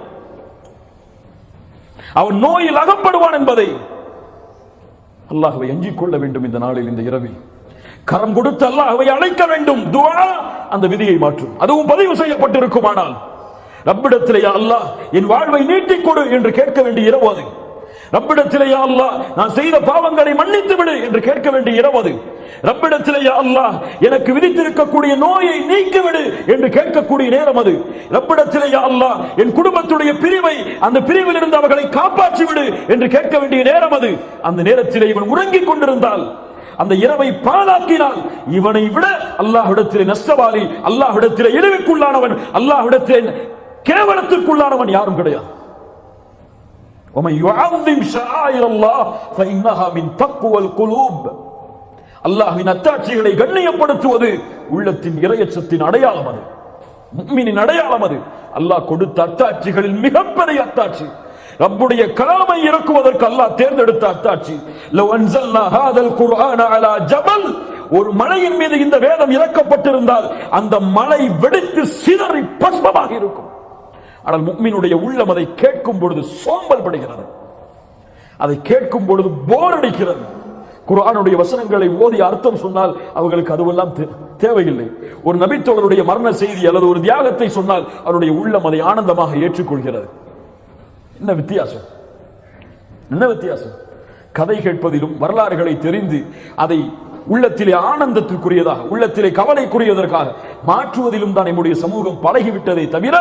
அவன் நோயில் அகப்படுவான் என்பதை அல்லாஹ்வை அஞ்சிக் கொள்ள வேண்டும். இந்த நாளில் இந்த இரவில் கரம் கொடுத்து அல்லாஹ்வை அழைக்க வேண்டும். துஆ அந்த விதியை மாற்றும். அதுவும் பதிவு செய்யப்பட்டிருக்குமானால் ரப்பிடத்திலே யா அல்லாஹ் என் வாழ்வை நீட்டிக் கொடு என்று கேட்க வேண்டிய இரவு அது. ரப்பிடத்திலே யா அல்லாஹ் நான் செய்த பாவங்களை மன்னித்து விடு என்று கேட்க வேண்டிய இரவு அது. ரப்பிடத்திலே யா அல்லாஹ் எனக்கு விதித்திருக்கக்கூடிய நோயை நீக்கிவிடு என்று கேட்கக்கூடிய நேரம் அது. ரப்பிடத்திலே யா அல்லாஹ் என் குடும்பத்துடைய பிரிவை, அந்த பிரிவில் இருந்து அவர்களை காப்பாற்றி விடு என்று கேட்க வேண்டிய நேரம் அது. அந்த நேரத்திலே இவன் உறங்கிக் கொண்டிருந்தால், அந்த இரவை பாழாக்கினால், இவனை விட அல்லாஹ்விடத்திலே நஷ்டவாளி, அல்லாஹ்விடத்திலே இழிவுக்குள்ளானவன், அல்லாஹ்விடத்திலே கேவலத்துக்குள்ளானவன் யாரும் கிடையாது. وَمَنْ يُعَظِّمْ شَعَائِرَ اللَّهِ فَإِنَّهَا مِنْ تَقْوَى الْقُلُوبِ. அல்லாஹ்வின் அத்தாட்சிகளை கண்ணியப்படுத்துவது உள்ளத்தின் இறையச்சத்தின் அடையாளம் அது, முஃமினின் அடையாளம் அது. அல்லாஹ் கொடுத்த அத்தாட்சிகளில் மிகப்பெரிய அத்தாட்சி ரப்புடைய கலாமை இறக்குவதற்கு அல்லாஹ் தேர்ந்தெடுத்த அத்தாட்சி. லவ் அன்ஸல்னா ஹாதல் குர்ஆன அலா ஜபல், ஒரு மலையின் மீது இந்த வேதம் இறக்கப்பட்டிருந்தால் அந்த மலை வெடித்து சிதறி பஸ்மமாக இருக்கும். ஆனால் முஃமினுடைய உள்ளம் அதை கேட்கும் பொழுது சோம்பல் படுகிறது, அதை கேட்கும் பொழுது போர் அடிக்கிறது. குர்ஆனுடைய வசனங்களை ஓதி அர்த்தம் சொன்னால் அவர்களுக்கு அதுவெல்லாம் தேவையில்லை. ஒரு நபித்தோழருடைய மரண செய்தி அல்லது ஒரு தியாகத்தை சொன்னால் அவருடைய உள்ளம் அதை ஆனந்தமாக ஏற்றுக்கொள்கிறது. என்ன வித்தியாசம், என்ன வித்தியாசம்? கதை கேட்பதிலும் வரலாறுகளை தெரிந்து அதை உள்ளத்திலே ஆனந்தத்திற்குரியதாக, உள்ளத்திலே கவலைக்குரியதற்காக மாற்றுவதிலும் தான் நம்முடைய சமூகம் பழகிவிட்டதை தவிர,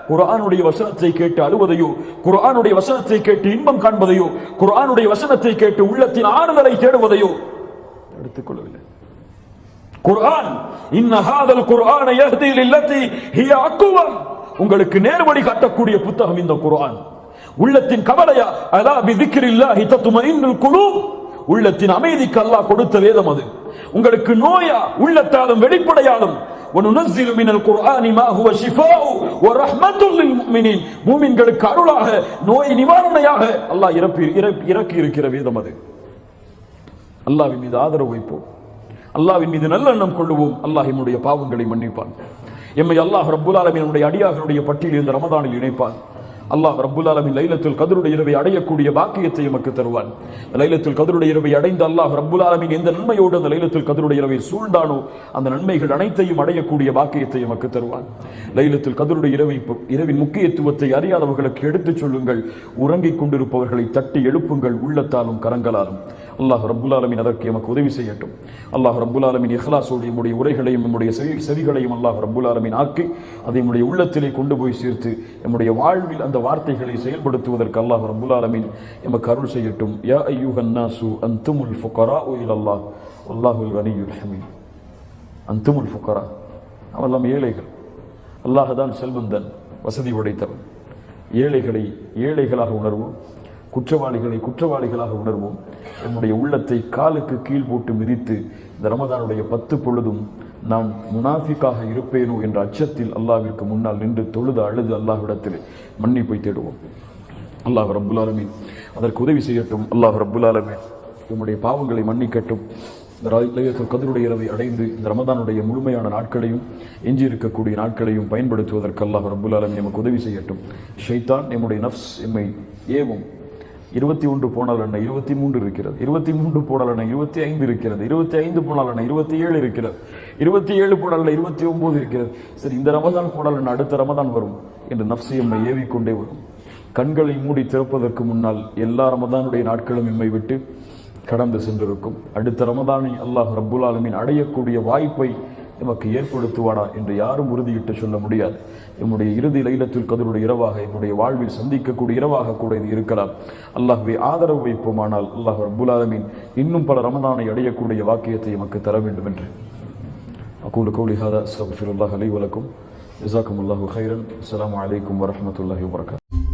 குர்ஆனுடைய வசனத்தை கேட்டு அழுவதையோ, குர்ஆனுடைய வசனத்தை கேட்டு இன்பம் காண்பதையோ, குர்ஆனுடைய வசனத்தை கேட்டு உள்ளத்தின் ஆறுதலை தேடுவதையோ எடுத்துக்கொள்ளவில்லை. குர்ஆன் இன்ன ஹாதல் குர்ஆன யஹ்தி லில்லதி ஹிய அக்வம், உங்களுக்கு நேர்வழி காட்டக்கூடிய புத்தகம் இந்த குர்ஆன். உள்ளத்தின் கவலையா, அலா பிதிக்ரில்லாஹி தத்மஇன்னுல் குலூப், உள்ளத்தின் அமைதிக்கு அல்லாஹ் கொடுத்த வேதம் அது. உங்களுக்கு நோயா, உள்ளத்தாலும் வெளிப்படையாலும், وَنُنَزِّلُ مِنَ الْقُرْآنِ مَا هُوَ شِفَاءٌ وَرَحْمَةٌ لِلْمُؤْمِنِينَ, மூமின்களுக்கு அருளாக, நோய் நிவாரணையாக அல்லாஹ் இறக்கி இருக்கிற வேதம் அது. அல்லாஹ்வின் மீது ஆதரவு வைப்போம், அல்லாஹ்வின் மீது நல்லெண்ணம் கொள்ளுவோம். அல்லாஹ் நம்முடைய பாவங்களை மன்னிப்பான். எம்மை அல்லாஹ் ரப்புல் ஆலமீனுடைய அடியார்களுடைய பட்டியலில் இந்த ரமதானில் இணைப்பான். அல்லாஹ் ரப்புல் ஆலமீன் லைலத்துல் கத்ருடைய இரவை அடையக்கூடிய பாக்கியத்தை நமக்கு தருவான். லைலத்துல் கத்ருடைய இரவை அடைந்த அல்லாஹ் ரப்புல் ஆலமீன் எந்த நன்மையோடு அந்த லைலத்துல் கத்ருடைய இரவை சூழ்ந்தானோ அந்த நன்மைகள் அனைத்தையும் அடையக்கூடிய பாக்கியத்தை நமக்கு தருவான். லைலத்துல் கத்ருடைய இரவின் முக்கியத்துவத்தை அறியாதவர்களுக்கு எடுத்துச் சொல்லுங்கள். உறங்கிக் கொண்டிருப்பவர்களை தட்டி எழுப்புங்கள், உள்ளத்தாலும் கரங்களாலும். அல்லாஹ் ரப்புல் ஆலமீன் அதற்கு நமக்கு உதவி செய்யட்டும். அல்லாஹ் ரப்புல் ஆலமீன் இஹ்லாஸோடு நம்முடைய உரைகளையும் நம்முடைய செவிகளையும் அல்லாஹ் ரப்புல் ஆலமீன் ஆக்கி அதை நம்முடைய உள்ளத்திலே கொண்டு போய் சேர்த்து நம்முடைய வாழ்வில் அந்த வார்த்தைகளை செயல்படுத்துவதற்கு அல்லாஹ் ரப்புல் ஆலமீன் நமக்கு அருள் செய்யட்டும். யா அய்யுஹன் நாசு அன்துமுல் ஃபுகராஉ இலல்லாஹ் வல்லாஹுல் கனியுல் ஹமீத். அன்துமுல் ஃபுகரா, அவெல்லாம் ஏழைகள். அல்லாஹ் தான் செல்வந்தன், வசதி உடைத்தவன். ஏழைகளை ஏழைகளாக உணர்வோம், குற்றவாளிகளை குற்றவாளிகளாக உணர்வோம். என்னுடைய உள்ளத்தை காலுக்கு கீழ் போட்டு மிதித்து இந்த ரமதானுடைய 10 பொழுதும் நான் முனாஃபிக்காக இருப்பேனோ என்ற அச்சத்தில் அல்லாஹ்விற்கு முன்னால் நின்று தொழுது அழுது அல்லாஹ்விடத்தில் மன்னிப்பை தேடுவோம். அல்லாஹ் ரப்புல் ஆலமீன் அதற்கு உதவி செய்யட்டும். அல்லாஹ் ரப்புல் ஆலமீன் நம்முடைய பாவங்களை மன்னிக்கட்டும். இந்த லைலத்துல் கத்ருடைய இரவை அடைந்து இந்த ரமதானுடைய முழுமையான நாட்களையும் எஞ்சி இருக்கக்கூடிய நாட்களையும் பயன்படுத்துவதற்கு அல்லாஹ் ரப்புல் ஆலமீன் நமக்கு உதவி செய்யட்டும். ஷைத்தான் நம்முடைய நஃப்ஸ் எம்மை ஏவும். 21 போனால் என்ன 23 இருக்கிறது, 23 போனால் என்ன 25 இருக்கிறது, 25 போனால் என்ன 27 இருக்கிறது, 27 போனால் 29 இருக்கிறது. சரி, இந்த ரமதான் போனால் என்ன அடுத்த ரமதான் வரும் என்று நஃப்ஸை எம்மை ஏவிக்கொண்டே வரும். கண்களை மூடி திறப்பதற்கு முன்னால் எல்லா ரமதானுடைய நாட்களும் எம்மை விட்டு கடந்து சென்றிருக்கும். அடுத்த ரமதானை அல்லாஹ் ரப்புல் ஆலமீன் அடையக்கூடிய வாய்ப்பை எமக்கு ஏற்படுத்துவானா என்று யாரும் உறுதியிட்டு சொல்ல முடியாது. நம்முடைய இறுதி லைலத்துல் கத்ருடைய இரவாக, என்னுடைய வாழ்வில் சந்திக்கக்கூடிய இரவாக கூட இது இருக்கலாம். அல்லாஹ்வை ஆதரவு வைப்போமானால் அல்லாஹ் ரப்பல் ஆலமீன் இன்னும் பல ரமலானை அடையக்கூடிய வாக்கியத்தை எமக்கு தர வேண்டும் என்று அகூலு கௌலி ஹாதா அஸ்தக்ஃபிருல்லாஹ் லி வ லக்கும். ஜஸாக்குமுல்லாஹு கைரன். அஸ்ஸலாமு அலைக்கும் வரஹ்மத்துல்லாஹி வபரகாத்துஹு.